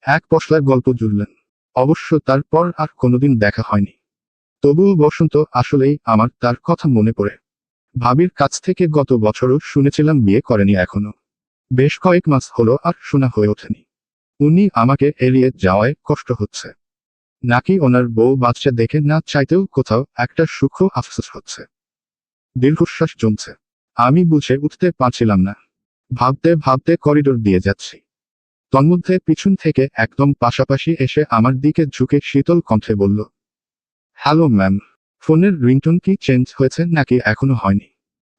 এক পশলার গল্প জুড়লেন। অবশ্য তারপর আর কোনোদিন দেখা হয়নি। তবুও বসন্ত আসলেই আমার তার কথা মনে পড়ে। ভাবির কাছ থেকে গত বছরও শুনেছিলাম বিয়ে করেনি এখনো। বেশ কয়েক মাস হলো আর শোনা হয়ে ওঠেনি। উনি আমাকে এড়িয়ে যাওয়ায় কষ্ট হচ্ছে, নাকি ওনার বউ বাচ্চা দেখে না চাইতেও কোথাও একটা সূক্ষ্ম আফসোস হচ্ছে। দীর্ঘশ্বাস জমছে। আমি বুঝে উঠতে পারছিলাম না। ভাবতে ভাবতে করিডোর দিয়ে যাচ্ছি। তন্মধ্যে পিছন থেকে একদম পাশাপাশি এসে আমার দিকে ঝুঁকে শীতল কণ্ঠে বলল, হ্যালো ম্যাম। ফোনের রিংটোন কি চেঞ্জ হয়েছে নাকি এখনো হয়নি?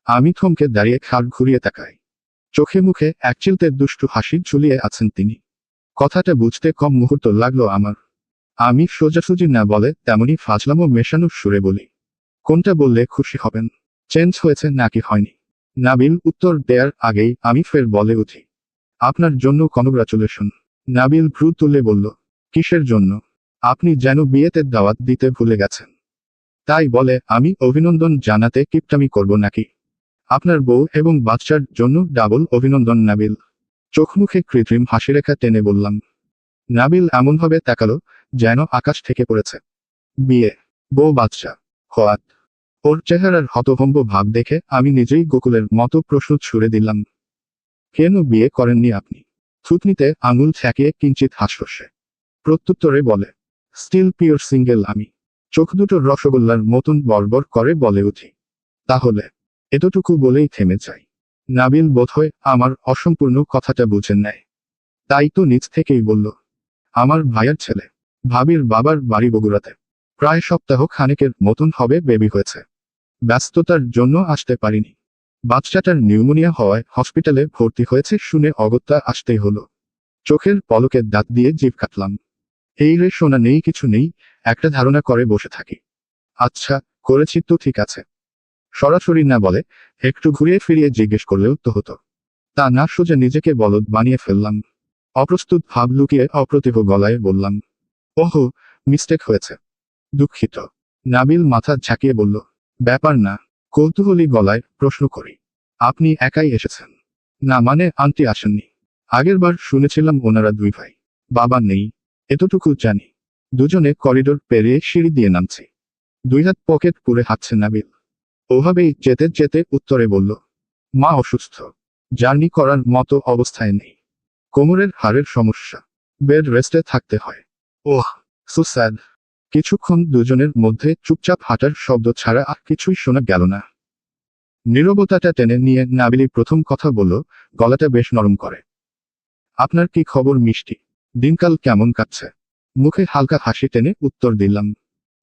আমি থমকে দাঁড়িয়ে ঘাড় ঘুরিয়ে তাকাই। চোখে মুখে এক চিলতে দুষ্টু হাসি ঝুলিয়ে আছেন তিনি। কথাটা বুঝতে কম মুহূর্ত লাগলো আমার। আমি সোজাসুজি না বলে তেমনি ফাজলামো মেশানো সুরে বলি, কোনটা বললে খুশি হবেন? চেঞ্জ হয়েছে নাকি হয়নি? নাবিল উত্তর দেয়ার আগেই আমি ফের বলে উঠি, আপনার জন্য কনগ্রাচুলেশন। নাবিল ভ্রু তুলে বলল, কিসের জন্য? আপনি যেন বিয়েতে দাওয়াত দিতে ভুলে গেছেন। তাই বলে আমি অভিনন্দন জানাতে কিপটামি করব নাকি? আপনার বউ এবং বাচ্চার জন্য ডাবল অভিনন্দন। নাবিল চোখ মুখে কৃত্রিম হাসিরেখা টেনে বললাম। নাবিল এমনভাবে তাকালো যেন আকাশ থেকে পড়েছে। বিয়ে, বউ, বাচ্চা, হোয়াট? ওর চেহারার হতভম্ব ভাব দেখে আমি নিজেই গোকুলের মতো প্রশ্ন ছুড়ে দিলাম, কেন বিয়ে করেননি আপনি? থুতনিতে আঙুল ঠেকিয়ে কিঞ্চিত হাসরসে প্রত্যুত্তরে বলে, স্টিল পিওর সিঙ্গেল আমি। চোখ দুটো রসগোল্লার মতন বড়বড় করে বলে উঠি, তাহলে? এতটুকু বলেই থেমে যাই। নাবিল বোধহয় আমার অসম্পূর্ণ কথাটা বুঝে নেয়। তাই তো নিজ থেকেই বলল, আমার ভাইয়ের ছেলে। ভাবির বাবার বাড়ি বগুড়াতে। প্রায় সপ্তাহ খানেকের মতন হবে বেবি হয়েছে। ব্যস্ততার জন্য আসতে পারিনি। বাচ্চাটার নিউমোনিয়া হওয়ায় হসপিটালে ভর্তি হয়েছে শুনে অগত্যা আসতেই হলো। চোখের পলকে দাঁত দিয়ে জিভ কাটলাম। এই রে শোনা নেই কিছু নেই, একটা ধারণা করে বসে থাকি। আচ্ছা, করেছি তো ঠিক আছে। সরাসরি না বলে একটু ঘুরিয়ে ফিরিয়ে জিজ্ঞেস করলেও তো হতো। তা না, সোজা নিজেকে বলদ বানিয়ে ফেললাম। অপ্রস্তুত ভাব লুকিয়ে অপ্রতিভ গলায় বললাম, ওহো, মিস্টেক হয়েছে। দুঃখিত। নাবিল মাথা ঝাঁকিয়ে বলল, ব্যাপার না। কৌতূহলী গলায় প্রশ্ন করি, আপনি একাই এসেছেন? না মানে আন্টি আসেননি। আগেরবার শুনেছিলাম ওনারা দুই ভাই। বাবা নেই, এতটুকু জানি। দুজনে করিডোর পেরিয়ে সিঁড়ি দিয়ে নামছি। দুই হাত পকেট পুরে হাঁটছে নাবিল। ওভাবেই যেতে যেতে উত্তরে বলল, মা অসুস্থ, জার্নি করার মতো অবস্থায় নেই। কোমরের হাড়ের সমস্যা, বেড রেস্টে থাকতে হয়। ওহ, সো স্যাড। কিছুক্ষণ দুজনের মধ্যে চুপচাপ হাঁটার শব্দ ছাড়া আর কিছুই শোনা গেল না। নীরবতাটা টেনে নিয়ে নাবিলি প্রথম কথা বলল, গলাটা বেশ নরম করে, আপনার কি খবর মিষ্টি? দিনকাল কেমন কাটছে? মুখে হালকা হাসি টেনে উত্তর দিলাম,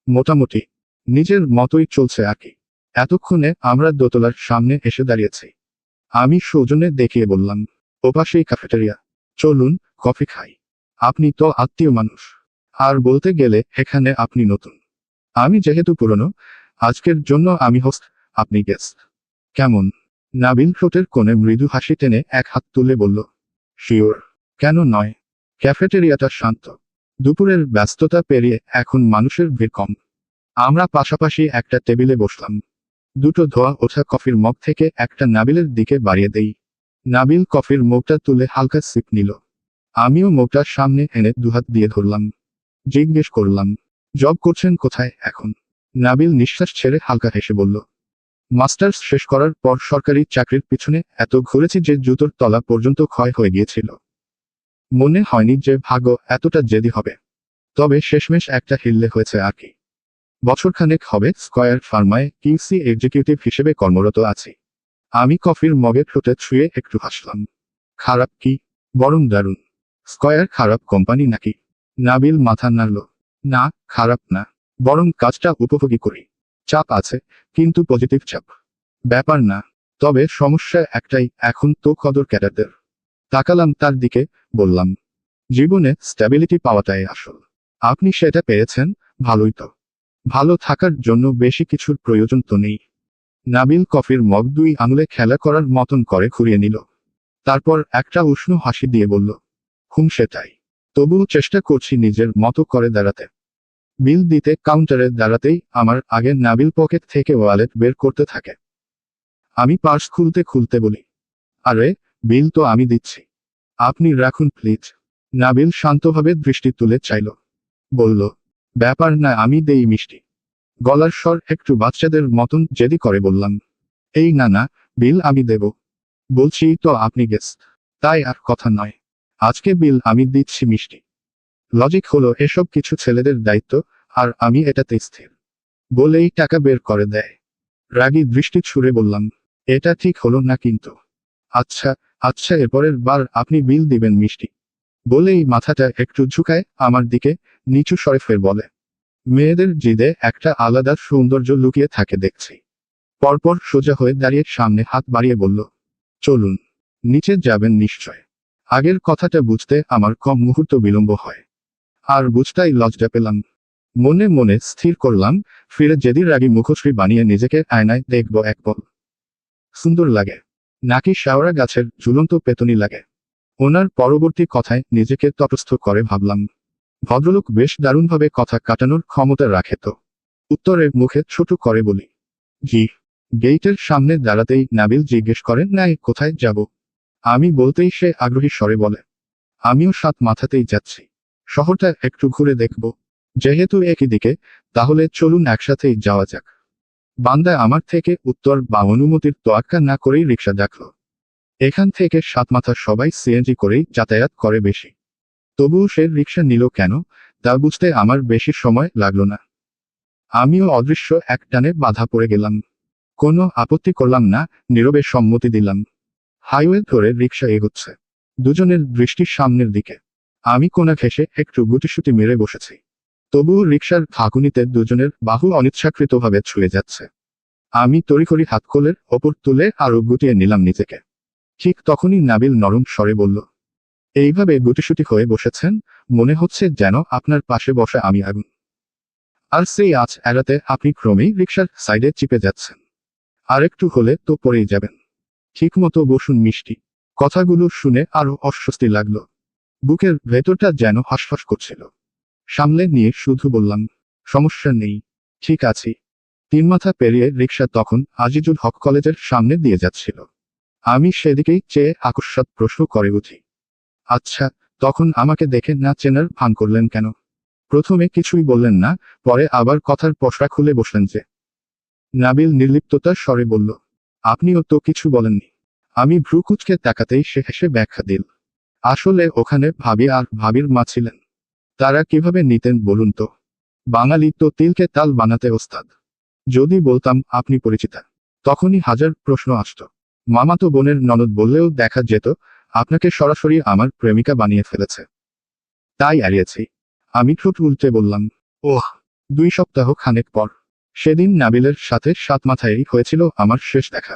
মোটামুটি। নিজের মতোই চলছে আর কি। এতক্ষণে আমরা দোতলার সামনে এসে দাঁড়িয়েছি। আমি সৌজন্যে দেখিয়ে বললাম, ওপাশেই ক্যাফেটেরিয়া, চলুন কফি খাই। আপনি তো আত্মীয় মানুষ, আর বলতে গেলে এখানে আপনি নতুন। আমি যেহেতু পুরনো, আজকের জন্য আমি হোস্ট, আপনি গেস্ট। কেমন? নাবিল ঠোঁটের কোণে মৃদু হাসি টেনে এক হাত তুলে বলল, শিওর, কেন নয়। ক্যাফেটেরিয়াটা শান্ত, দুপুরের ব্যস্ততা পেরিয়ে এখন মানুষের ভিড় কম। আমরা পাশাপাশি একটা টেবিলে বসলাম। দুটো ধোয়া ওঠা কফির মগ থেকে একটা নাবিলের দিকে বাড়িয়ে দেই। নাবিল কফির মগটা তুলে হালকা সিপ নিল। আমিও মগটার সামনে এনে দুহাত দিয়ে ধরলাম। জিজ্ঞেস করলাম, জব করছেন কোথায় এখন? নাবিল নিঃশ্বাস ছেড়ে হালকা হেসে বলল, মাস্টার্স শেষ করার পর সরকারি চাকরির পিছনে এত ঘুরেছি যে জুতোর তলা পর্যন্ত ক্ষয় হয়ে গিয়েছিল। মনে হয়নি যে ভাগ্য এতটা জেদি হবে, তবে শেষমেশ একটা হিললে হয়েছে আর কি। বছরখানেক হবে স্কয়ার ফার্মায় কিউসি এক্সিকিউটিভ হিসেবে কর্মরত আছি। আমি কফির মগে ঠোঁটে ছুঁয়ে একটু হাসলাম। খারাপ কি? বরং দারুণ। স্কয়ার খারাপ কোম্পানি নাকি? নাবিল মাথা নাড়ল। না, খারাপ না, বরং কাজটা উপভোগী করি। চাপ আছে, কিন্তু পজিটিভ চাপ। ব্যাপার না। তবে সমস্যা একটাই, এখন তো কদর ক্যাডারদের। তাকালাম তার দিকে, বললাম, জীবনে স্ট্যাবিলিটি পাওয়াটাই আসল। আপনি সেটা পেয়েছেন, ভালোই তো। ভালো থাকার জন্য বেশি কিছুর প্রয়োজন তো নেই। নাবিল কফির মগ দুই আঙুলে খেলা করার মতন করে ঘুরিয়ে নিল। তারপর একটা উষ্ণ হাসি দিয়ে বলল, সেটাই। তবুও চেষ্টা করছি নিজের মতো করে দাঁড়াতে। বিল দিতে কাউন্টারে দাঁড়াতেই আমার আগে নাবিল পকেট থেকে ওয়ালেট বের করতে থাকে। আমি পার্স খুলতে খুলতে বলি, আরে, বিল তো আমি দিচ্ছি, আপনি রাখুন প্লিজ। নাবিল শান্তভাবে দৃষ্টি তুলে চাইল। বলল, ব্যাপার না, আমি দেই মিষ্টি। গলার স্বর একটু বাচ্চাদের মতন জেদি করে বললাম, এই না না, বিল আমি দেব। বলছি তো আপনি গেস্ট, তাই আর কথা নয়। আজকে বিল আমি দিচ্ছি মিষ্টি। লজিক হলো এসব কিছু ছেলেদের দায়িত্ব, আর আমি এটাতে স্থির। বলেই টাকা বের করে দেয়। রাগী দৃষ্টি ছুড়ে বললাম, এটা ঠিক হলো না কিন্তু। আচ্ছা আচ্ছা, এরপরের বার আপনি বিল দিবেন মিষ্টি। বলেই মাথাটা একটু ঝুঁকায় আমার দিকে, নিচু স্বরে ফের বলে, মেয়েদের জিদে একটা আলাদা সৌন্দর্য লুকিয়ে থাকে দেখছি। পরপর সোজা হয়ে দাঁড়িয়ে সামনে হাত বাড়িয়ে বলল, চলুন। নিচে যাবেন নিশ্চয়? আগের কথাটা বুঝতে আমার কম মুহূর্ত বিলম্ব হয়। আর বুঝতাই লজ্জা পেলাম। মনে মনে স্থির করলাম, ফিরে যেদিন রাগী মুখশ্রী বানিয়ে নিজেকে আয়নায় দেখব এক পল। সুন্দর লাগে, নাকি শাওরা গাছের ঝুলন্ত পেতনি লাগে। ওনার পরবর্তী কথায় নিজেকে তটস্থ করে ভাবলাম, ভদ্রলোক বেশ দারুণভাবে কথা কাটানোর ক্ষমতা রাখে তো। উত্তরে মুখে ছোট করে বলি, জি। গেইটের সামনে দাঁড়াতেই নাবিল জিজ্ঞেস করেন, নাই কোথায় যাব? আমি বলতেই সে আগ্রহী স্বরে বলে, আমিও সাত মাথাতেই যাচ্ছি। শহরটা একটু ঘুরে দেখব। যেহেতু একই দিকে, তাহলে চলুন একসাথেই যাওয়া যাক। বান্দা আমার থেকে উত্তর বা অনুমতির তোয়াক্কা না করেই রিকশা ডাকল। এখান থেকে সাতমাথা সবাই সিএনজি করেই যাতায়াত করে বেশি। তবুও সে রিকশা নিল কেন, তা বুঝতে আমার বেশি সময় লাগলো না। আমিও অদৃশ্য এক টানে বাধা পড়ে গেলাম। কোনো আপত্তি করলাম না, নীরবে সম্মতি দিলাম। হাইওয়ে ধরে রিকশা এগোচ্ছে। দুজনের দৃষ্টি সামনের দিকে। আমি কোনা ঘেঁষে একটু গুটিসুটি মেরে বসেছি। তবুও রিকশার ঝাঁকুনিতে দুজনের বাহু অনিচ্ছাকৃতভাবে ছুঁয়ে যাচ্ছে। আমি তড়িঘড়ি হাত কোলের ওপর তুলে আরো গুটিয়ে নিলাম নিজেকে। ঠিক তখনই নাবিল নরম স্বরে বলল, এইভাবে গুটিসুটি হয়ে বসেছেন, মনে হচ্ছে যেন আপনার পাশে বসে আমি আগুন। আর সেই আঁচ এড়াতে আপনি ক্রমেই রিকশার সাইডে চিপে যাচ্ছেন। আরেকটু হলে তো পড়েই যাবেন। ঠিকমতো বসুন মিষ্টি। কথাগুলো শুনে আরো অস্বস্তি লাগলো। বুকের ভেতরটা যেন হাঁসফাঁস করছিল। সামলে নিয়ে শুধু বললাম, সমস্যা নেই, ঠিক আছি। তিন মাথা পেরিয়ে রিকশা তখন আজিজুল হক কলেজের সামনে দিয়ে যাচ্ছিল। আমি সেদিকেই চেয়ে আকস্মাৎ প্রশ্ন করে উঠি, আচ্ছা, তখন আমাকে দেখে না চেনার ভান করলেন কেন? প্রথমে কিছুই বললেন না, পরে আবার কথার পসরা খুলে বসলেন যে। নাবিল নির্লিপ্ততার স্বরে বলল, আপনিও তো কিছু বলেননি। আমি ভ্রু কুঁচকে তাকাতেই সে হেসে ব্যাখ্যা দিল, আসলে ওখানে ভাবি আর ভাবির মা ছিলেন। তারা কিভাবে নিতেন বলুন তো? বাঙালি তো তিলকে তাল বানাতে ওস্তাদ। যদি বলতাম আপনি পরিচিতা, তখনই হাজার প্রশ্ন আসত। মামাতো বোনের ননদ বললেও দেখা যেত আপনাকে সরাসরি আমার প্রেমিকা বানিয়ে ফেলেছে। তাই এড়িয়েছি। আমি ঠোঁট উল্টে বললাম, ওহ। 2 সপ্তাহ খানেক পর সেদিন নাবিলের সাথে সাত মাথায় হয়েছিল আমার শেষ দেখা।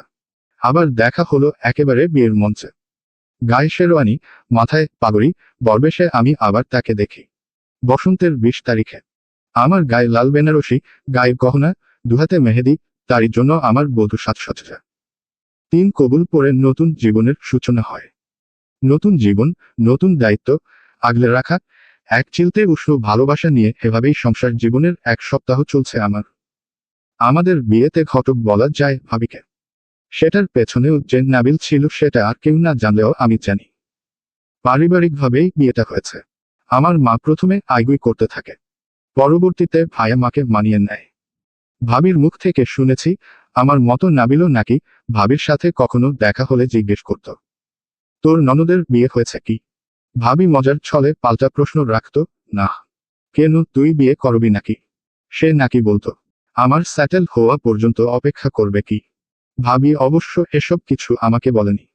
আবার দেখা হলো একেবারে বিয়ের মঞ্চে। গায়ে শেরওয়ানি, মাথায় পাগড়ি, বরবেশে আমি আবার তাকে দেখি। বসন্তের 20 তারিখে। আমার গায়ে লাল বেনারসি, গায়ে গহনা, দুহাতে মেহেদি, তারই জন্য আমার বধূ সাজসজ্জা। 3 কবুল পরে নতুন জীবনের সূচনা হয়। নতুন জীবন, নতুন দায়িত্ব, আগলে রাখা, এক চিলতে উষ্ণ ভালোবাসা নিয়ে এভাবেই সংসার জীবনের 1 সপ্তাহ চলছে আমার। আমাদের বিয়েতে ঘটক বলা যায় ভাবিকে। সেটার পেছনেও যে নাবিল ছিল সেটা আর কেউ না জানলেও আমি জানি। পারিবারিকভাবেই বিয়েটা হয়েছে। আমার মা প্রথমে আইগুই করতে থাকে। পরবর্তীতে ভাইয়া মাকে মানিয়ে নেয়। ভাবির মুখ থেকে শুনেছি, আমার মতো নাবিলও নাকি ভাবির সাথে কখনো দেখা হলে জিজ্ঞেস করত, তোর ননদের বিয়ে হয়েছে কি? ভাবি মজার ছলে পাল্টা প্রশ্ন রাখত, না। কেন, তুই বিয়ে করবি নাকি? সে নাকি বলতো, আমার সেটেল হওয়া পর্যন্ত অপেক্ষা করবে কি? ভাবি অবশ্য এসব কিছু আমাকে বলেনি।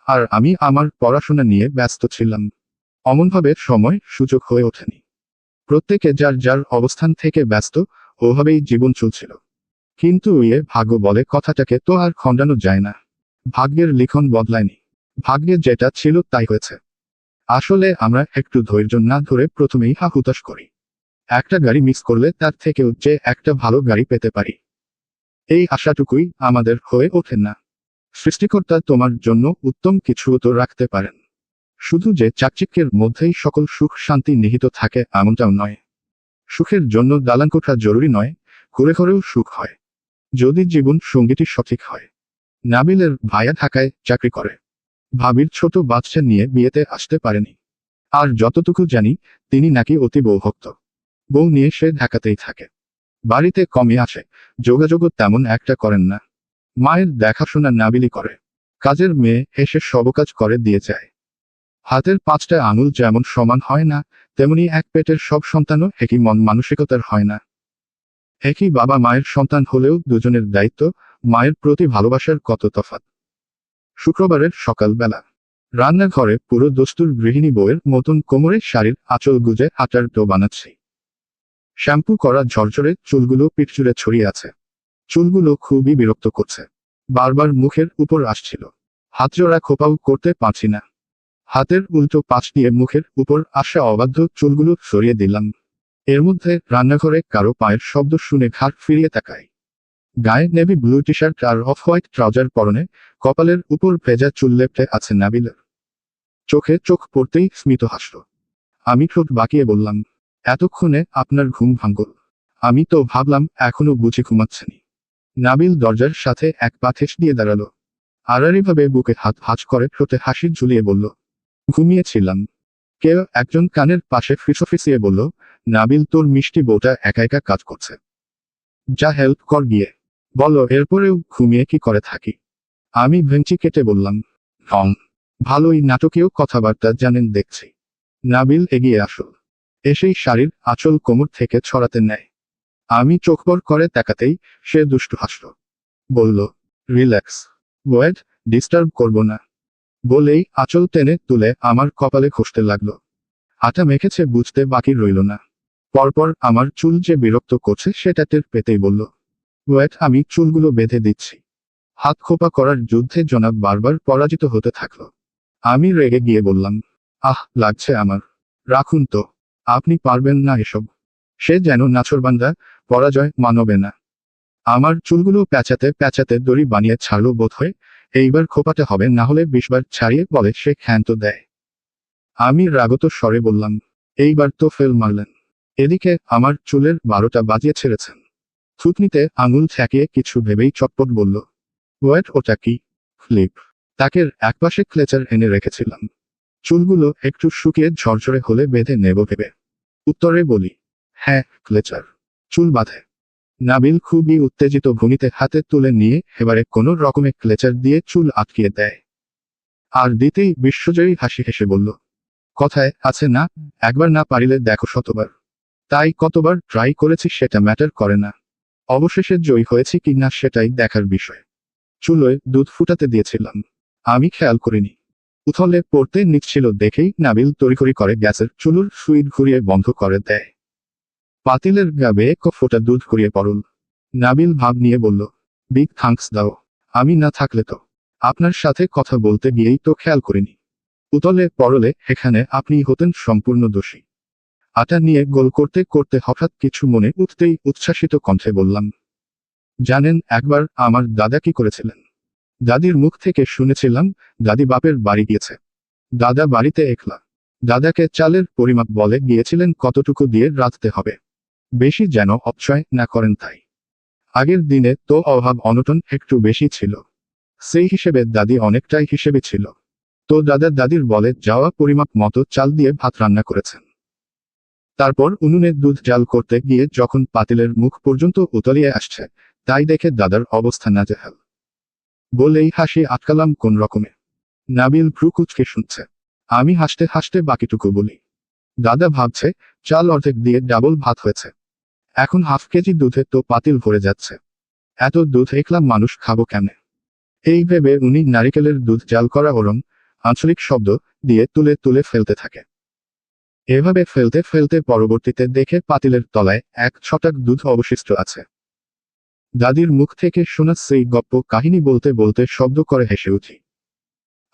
আর আমি আমার পড়াশোনা নিয়ে ব্যস্ত ছিলাম। অমনভাবে সময় সুযোগ হয়ে ওঠেনি। প্রত্যেকে যার যার অবস্থান থেকে ব্যস্ত, ওভাবেই জীবন চলছিল। কিন্তু ভাগ্য বলে কথাটাকে তো আর খণ্ডানো যায় না। ভাগ্যের লিখন বদলায়নি। ভাগ্যে যেটা ছিল তাই হয়েছে। আসলে আমরা একটু ধৈর্য না ধরে প্রথমেই হুতাশ করি। একটা গাড়ি মিস করলে তার থেকেও যে একটা ভালো গাড়ি পেতে পারি, এই আশাটুকুই আমাদের হয়ে ওঠে না। সৃষ্টিকর্তা তোমার জন্য উত্তম কিছু তো রাখতে পারেন। শুধু যে চাকচিক্যের মধ্যেই সকল সুখ শান্তি নিহিত থাকে এমনটাও নয়। সুখের জন্য দালানকোঠা জরুরি নয়, ঘুরে ঘুরেও সুখ হয়, যদি জীবন সঙ্গীটি সঠিক হয়। নাবিলের ভাইয়া ঢাকায় চাকরি করে। ভাবির ছোট বাচ্চা নিয়ে বিয়েতে আসতে পারেনি। আর যতটুকু জানি, তিনি নাকি অতি বউভক্ত। বউ নিয়ে সে ঢাকাতেই থাকে। বাড়িতে কমই আসে, যোগাযোগও তেমন একটা করেন না। মায়ের দেখাশোনা নাবিলই করে। কাজের মেয়ে এসে সব কাজ করে দিয়ে যায়। হাতের 5টা আঙুল যেমন সমান হয় না, তেমনি এক পেটের সব সন্তানও একই মন মানসিকতার হয় না। একই বাবা মায়ের সন্তান হলেও দুজনের দায়িত্ব, মায়ের প্রতি ভালোবাসার কত তফাৎ। শুক্রবারের সকালবেলা রান্নাঘরে পুরো দস্তুর গৃহিণী বউয়ের মতন কোমরে শাড়ির আঁচল গুজে আটার ডো বানাচ্ছি। শ্যাম্পু করা ঝরঝরে চুলগুলো পিঠজুড়ে ছড়িয়ে আছে। চুলগুলো খুবই বিরক্ত করছে। বারবার মুখের উপর আসছিল। হাতজোড়া খোপাও করতে পারছি না। হাতের উল্টো পাশ দিয়ে মুখের উপর আসা অবাধ্য চুলগুলো সরিয়ে দিলাম। এর মধ্যে রান্নাঘরে কারো পায়ের শব্দ শুনে ঘাট ফিরিয়ে তাকাই। গায়ে নেভি ব্লু টি শার্ট আর অফ হোয়াইট ট্রাউজার পরনে, কপালের উপর ভেজা চুল লেপটে আছে নাবিলের। চোখে চোখ পড়তেই স্মিত হাসল। আমি ঠোঁট বাঁকিয়ে বললাম, এতক্ষণে আপনার ঘুম ভাঙল? আমি তো ভাবলাম এখনো বুঝি ঘুমাচ্ছেনি। নাবিল দরজার সাথে এক পা ঠেস দিয়ে দাঁড়ালো। আড়াআড়িভাবে বুকে হাত ভাঁজ করে ঠোঁটে হাসি ঝুলিয়ে বলল, ঘুমিয়েছিলাম। কেউ একজন কানের পাশে ফিসফিসিয়ে বলল, নাবিল তোর মিষ্টি বউটা একা একা কাজ করছে, যা হেল্প কর গিয়ে। বলো, এরপরেও ঘুমিয়ে কি করে থাকি? আমি ভেঙচি কেটে বললাম, রং। ভালোই নাটকীয় কথাবার্তা জানেন দেখছি। নাবিল এগিয়ে আসল। এসেই শাড়ির আঁচল কোমর থেকে ছড়াতে নেয়। আমি চোখ বড় করে তাকাতেই সে দুষ্টু হাসল। বলল, রিল্যাক্স, ওয়েট, ডিস্টার্ব করব না। বলেই আঁচল টেনে তুলে আমার কপালে ঘষতে লাগলো। আটা মেখেছে বুঝতে বাকি রইল না। পরপর আমার চুল যে বিরক্ত করছে সেটা টের পেতেই বলল, ওয়েট, আমি চুলগুলো বেঁধে দিচ্ছি। হাত খোপা করার যুদ্ধে জনাব বারবার পরাজিত হতে থাকলো। আমি রেগে গিয়ে বললাম, আহ, লাগছে আমার। রাখুন তো, আপনি পারবেন না এসব। সে যেন নাছোড়বান্দা, পরাজয় মানবে না। আমার চুলগুলো প্যাঁচাতে প্যাঁচাতে দড়ি বানিয়ে ছাড়লো বোধ হয়। এইবার খোপাতে হবে, না হলে 20 বার ছাড়িয়ে বলে সে ক্ষান্ত দেয়। আমি রাগত স্বরে বললাম, এইবার তো ফেল মারলেন। এদিকে আমার চুলের 12টা বাজিয়ে ছেড়েছেন। থুতনিতে আঙুল ঠেকিয়ে কিছু ভেবেই চটপট বলল, ওয়েট, ওটা কি? ফ্লিপ। তাকের একপাশে ক্লেচার এনে রেখেছিলাম। চুলগুলো একটু শুকিয়ে ঝরঝরে হলে বেঁধে নেব ভেবে উত্তরে বলি, হ্যাঁ, ক্লেচার। চুল বাঁধে। নাবিল খুবই উত্তেজিত ভঙ্গিতে হাতে তুলে নিয়ে এবারে কোনো রকমে ক্লেচার দিয়ে চুল আটকিয়ে দেয়। আর দিতেই বিশ্বজয়ী হাসি হেসে বলল, কথায় আছে না, একবার না পারিলে দেখো শতবার। তাই কতবার ট্রাই করেছি সেটা ম্যাটার করে না। অবশেষে জয়ী হয়েছি কি না সেটাই দেখার বিষয়। চুলোয় দুধ ফুটাতে দিয়েছিলাম। আমি খেয়াল করিনি। উথলে পড়তে নিচ্ছিল দেখেই নাবিল তড়িঘড়ি করে গ্যাসের চুলোর সুইচ ঘুরিয়ে বন্ধ করে দেয়। পাতিলের গা বেয়ে ফোঁটা দুধ ঘুরিয়ে পড়ল। নাবিল ভাব নিয়ে বলল, বিগ থ্যাঙ্কস দাও। আমি না থাকলে তো। আপনার সাথে কথা বলতে গিয়েই তো খেয়াল করিনি। উতলে পরলে এখানে আপনি হতেন সম্পূর্ণ দোষী। আটা নিয়ে গোল করতে করতে হঠাৎ কিছু মনে উঠতেই উচ্ছ্বাসিত কণ্ঠে বললাম, জানেন একবার আমার দাদা কি করেছিলেন? দাদির মুখ থেকে শুনেছিলাম দাদি বাপের বাড়ি গিয়েছে। দাদা বাড়িতে একলা। দাদাকে চালের পরিমাপ বলে গিয়েছিলেন কতটুকু দিয়ে রাঁধতে হবে, বেশি যেন অপচয় না করেন তাই। আগের দিনে তো অভাব অনটন একটু বেশি ছিল, সেই হিসেবে দাদি অনেকটাই হিসেবে ছিল। তো দাদা দাদির বলে যাওয়া পরিমাপ মতো চাল দিয়ে ভাত রান্না করেছেন। তারপর উনুনে দুধ জাল করতে গিয়ে যখন পাতিলের মুখ পর্যন্ত উতলিয়ে আসছে, তাই দেখে দাদার অবস্থা নাজেহাল। বলেই হাসি আটকালাম কোন রকমে। নাবিল ভ্রু কুঁচকে শুনছে। আমি হাসতে হাসতে বাকিটুকু বলি, দাদা ভাবছে চাল অর্ধেক দিয়ে ডাবল ভাত হয়েছে। এখন হাফ কেজি দুধে তো পাতিল ভরে যাচ্ছে। এত দুধ একলা মানুষ খাবো কেমনে? এই ভেবে উনি নারিকেলের দুধ জাল করা ওরম আঞ্চলিক শব্দ দিয়ে তুলে তুলে ফেলতে থাকে। এভাবে ফেলতে ফেলতে পরবর্তীতে দেখে পাতিলের তলায় এক ছটাক দুধ অবশিষ্ট আছে। দাদির মুখ থেকে শোনা সেই গপ্প কাহিনী বলতে বলতে শব্দ করে হেসে উঠি।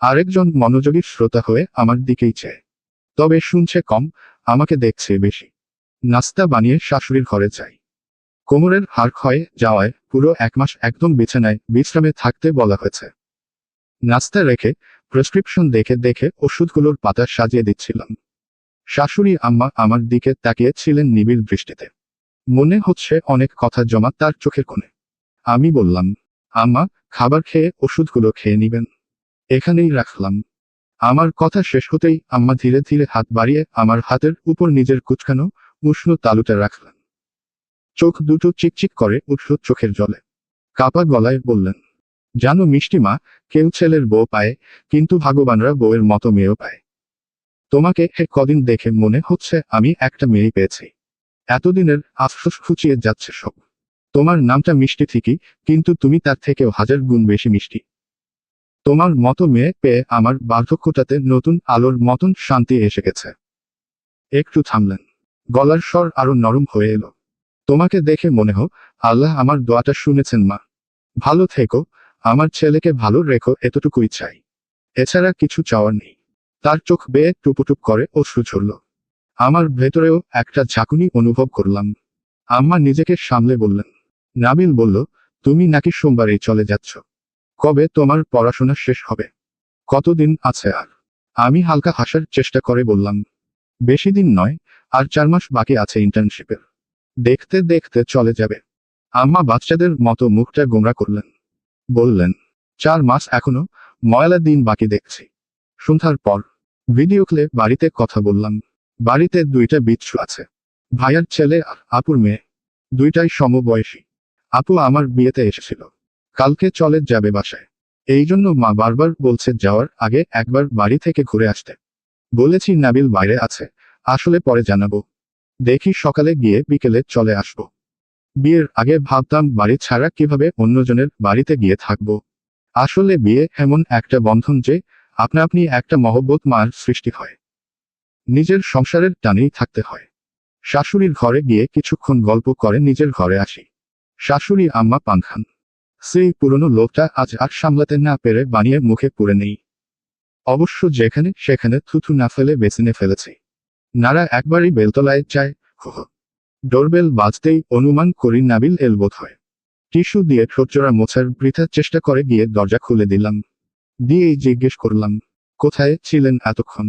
আরেকজন মনোযোগী শ্রোতা হয়ে আমার দিকেই চেয়ে, তবে শুনছে কম, আমাকে দেখছে বেশি। নাস্তা বানিয়ে শাশুড়ির ঘরে যাই। কোমরের হাড় ক্ষয়ে যাওয়ায় পুরো 1 মাস একদম বিছানায় বিশ্রামে থাকতে বলা হয়েছে। নাস্তা রেখে প্রেসক্রিপশন দেখে দেখে ওষুধগুলোর পাতা সাজিয়ে দিচ্ছিলাম। শাশুড়ি আম্মা আমার দিকে তাকিয়ে ছিলেন নিবিড় দৃষ্টিতে। মনে হচ্ছে অনেক কথা জমা তার চোখের কোণে। আমি বললাম, আম্মা, খাবার খেয়ে ওষুধগুলো খেয়ে নিবেন। এখানেই রাখলাম। আমার কথা শেষ হতেই আম্মা ধীরে ধীরে হাত বাড়িয়ে আমার হাতের উপর নিজের কুচকানো উষ্ণ তালুটা রাখলেন। চোখ দুটো চিকচিক করে উঠল চোখের জলে। কাপা গলায় বললেন, জানো মিষ্টি মা, কেউ ছেলের বউ পায়, কিন্তু ভাগ্যবানরা বউয়ের মতো মেয়েও পায়। তোমাকে কদিন দেখে মনে হচ্ছে আমি একটা মেয়ে পেয়েছি। এতদিনের আফসোস খুঁচিয়ে যাচ্ছে সব। তোমার নামটা মিষ্টি ঠিকই, কিন্তু তুমি তার থেকেও 1000 গুণ বেশি মিষ্টি। তোমার মতো মেয়ে পেয়ে আমার বার্ধক্যটাতে নতুন আলোর মতন শান্তি এসে গেছে। একটু থামলেন। গলার স্বর আরো নরম হয়ে এলো। তোমাকে দেখে মনে হয় আল্লাহ আমার দোয়াটা শুনেছেন মা। ভালো থেকো, আমার ছেলেকে ভালো রেখো, এতটুকুই চাই। এছাড়া কিছু চাওয়ার নেই। তার চোখ বেয়ে টুপুটুপ করে অশ্রু ঝরল। আমার ভেতরেও একটা ঝাঁকুনি অনুভব করলাম। আম্মা নিজেকে সামলে বললেন, নাবিল বলল, তুমি নাকি সোমবারেই চলে যাচ্ছ? কবে তোমার পড়াশোনা শেষ হবে? কতদিন আছে আর? আমি হালকা হাসার চেষ্টা করে বললাম, বেশি দিন নয়, আর 4 মাস বাকি আছে ইন্টার্নশিপের। দেখতে দেখতে চলে যাবে। আম্মা বাচ্চাদের মতো মুখটা গোমরা করলেন। বললেন, 4 মাস এখনো? ময়লা দিন বাকি দেখছি। সন্ধ্যার পর ভিডিও ক্লে বাড়িতে কথা বললাম। বাড়িতে 2টা বিচ্ছু আছে, ভাইয়ার ছেলে আর আপুর মেয়ে। 2টাই সমবয়সী। আপু আমার বিয়েতে এসেছিল। কালকে চলে যাবে বাসায়। এই জন্য মা বারবার বলছে যাওয়ার আগে একবার বাড়ি থেকে ঘুরে আসতে। বলেছি নাবিল বাইরে আছে, আসলে পরে জানাবো। দেখি সকালে গিয়ে বিকেলে চলে আসবো। বিয়ের আগে ভাবতাম বাড়ি ছাড়া কিভাবে অন্যজনের বাড়িতে গিয়ে থাকবো। আসলে বিয়ে এমন একটা বন্ধন যে আপনা আপনি একটা মহব্বত মার সৃষ্টি হয়। নিজের সংসারের টানেই থাকতে হয়। শাশুড়ির ঘরে গিয়ে কিছুক্ষণ গল্প করে নিজের ঘরে আসি। শাশুড়ি আম্মা পান খান। সেই পুরনো লোকটা আজ আর সামলাতে না পেরে বানিয়ে মুখে পুরে নেই। অবশ্য যেখানে সেখানে থুথু না ফেলে বেসিনে ফেলেছি। নারা একবারই বেলতলায় যায়। ডোরবেল বাজতেই অনুমান করি নাবিল এল বোধ হয়। টিস্যু দিয়ে ঠোঁটজোড়া মোছার বৃথা চেষ্টা করে গিয়ে দরজা খুলে দিলাম। দিয়েই জিজ্ঞেস করলাম, কোথায় ছিলেন এতক্ষণ?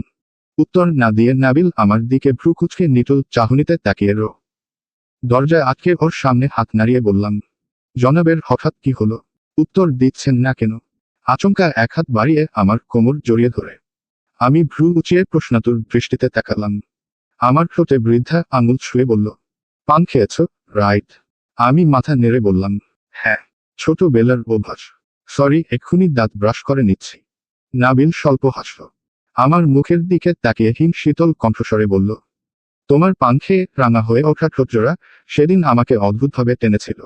উত্তর না দিয়ে নাবিল আমার দিকে ভ্রু কুঁচকে নিটল চাহনিতে তাকিয়ে রো। দরজা আটকে ওর সামনে হাত নাড়িয়ে বললাম, জনাবের হঠাৎ কি হলো? উত্তর দিচ্ছেন না কেন? আচমকা এক হাত বাড়িয়ে আমার কোমর জড়িয়ে ধরে। আমি ভ্রু উঁচিয়ে প্রশ্নাতুর দৃষ্টিতে তাকালাম। আমার ঠোঁটে বৃদ্ধা আঙুল ছুঁয়ে বলল, পান খেয়েছ, রাইট? আমি মাথা নেড়ে বললাম, হ্যাঁ, ছোটবেলার অভ্যাস। সরি, এক্ষুনি দাঁত ব্রাশ করে নিচ্ছি। নাবিল স্বল্প হাসল। আমার মুখের দিকে তাকিয়ে হিম শীতল কণ্ঠস্বরে বলল, তোমার পান খেয়ে রাঙা হয়ে ওঠা ঠোঁটজোড়া সেদিন আমাকে অদ্ভুতভাবে টেনেছিল।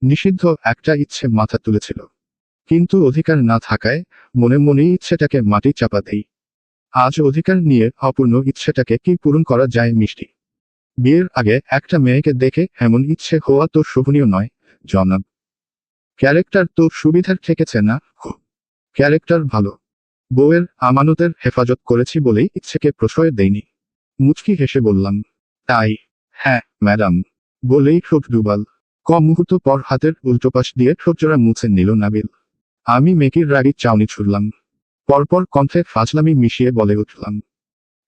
নিষিদ্ধ একটা ইচ্ছে মাথা তুলেছিল, কিন্তু অধিকার না থাকায় মনে মনেই ইচ্ছেটাকে মাটি চাপা দেই। আজ অধিকার নিয়ে অপূর্ণ ইচ্ছেটাকে কি পূরণ করা যায় মিষ্টি? বিয়ের আগে একটা মেয়েকে দেখে এমন ইচ্ছে হওয়া তো শোভনীয় নয়, জনাব। ক্যারেক্টার তো সুবিধার ঠেকেছে না? ক্যারেক্টার ভালো। বউয়ের আমানতের হেফাজত করেছি বলেই ইচ্ছেকে প্রশ্রয় দেইনি। মুচকি হেসে বললাম, তাই? হ্যাঁ ম্যাডাম। বলেই ঠোঁট ডুবাল। মুহূর্ত পর হাতের উল্টোপাশ দিয়ে ঠোঁটজোড়া মুছে নিল নাবিল। আমি মেকির রাগী চাউনি ছুড়লাম। পরপর কণ্ঠে ফাজলামি মিশিয়ে বলে উঠলাম,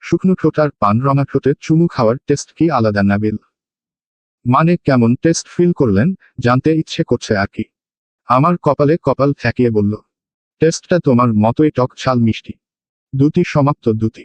শুকনো ঠোঁট আর পান রঙা ঠোঁটে চুমু খাওয়ার টেস্ট কি আলাদা নাবিল? মানে কেমন টেস্ট ফিল করলেন জানতে ইচ্ছে করছে আর কি। আমার কপালে কপাল ঠেকিয়ে বলল, টেস্টটা তোমার মতোই টক ঝাল মিষ্টি। দুটি সমাপ্ত দুটি।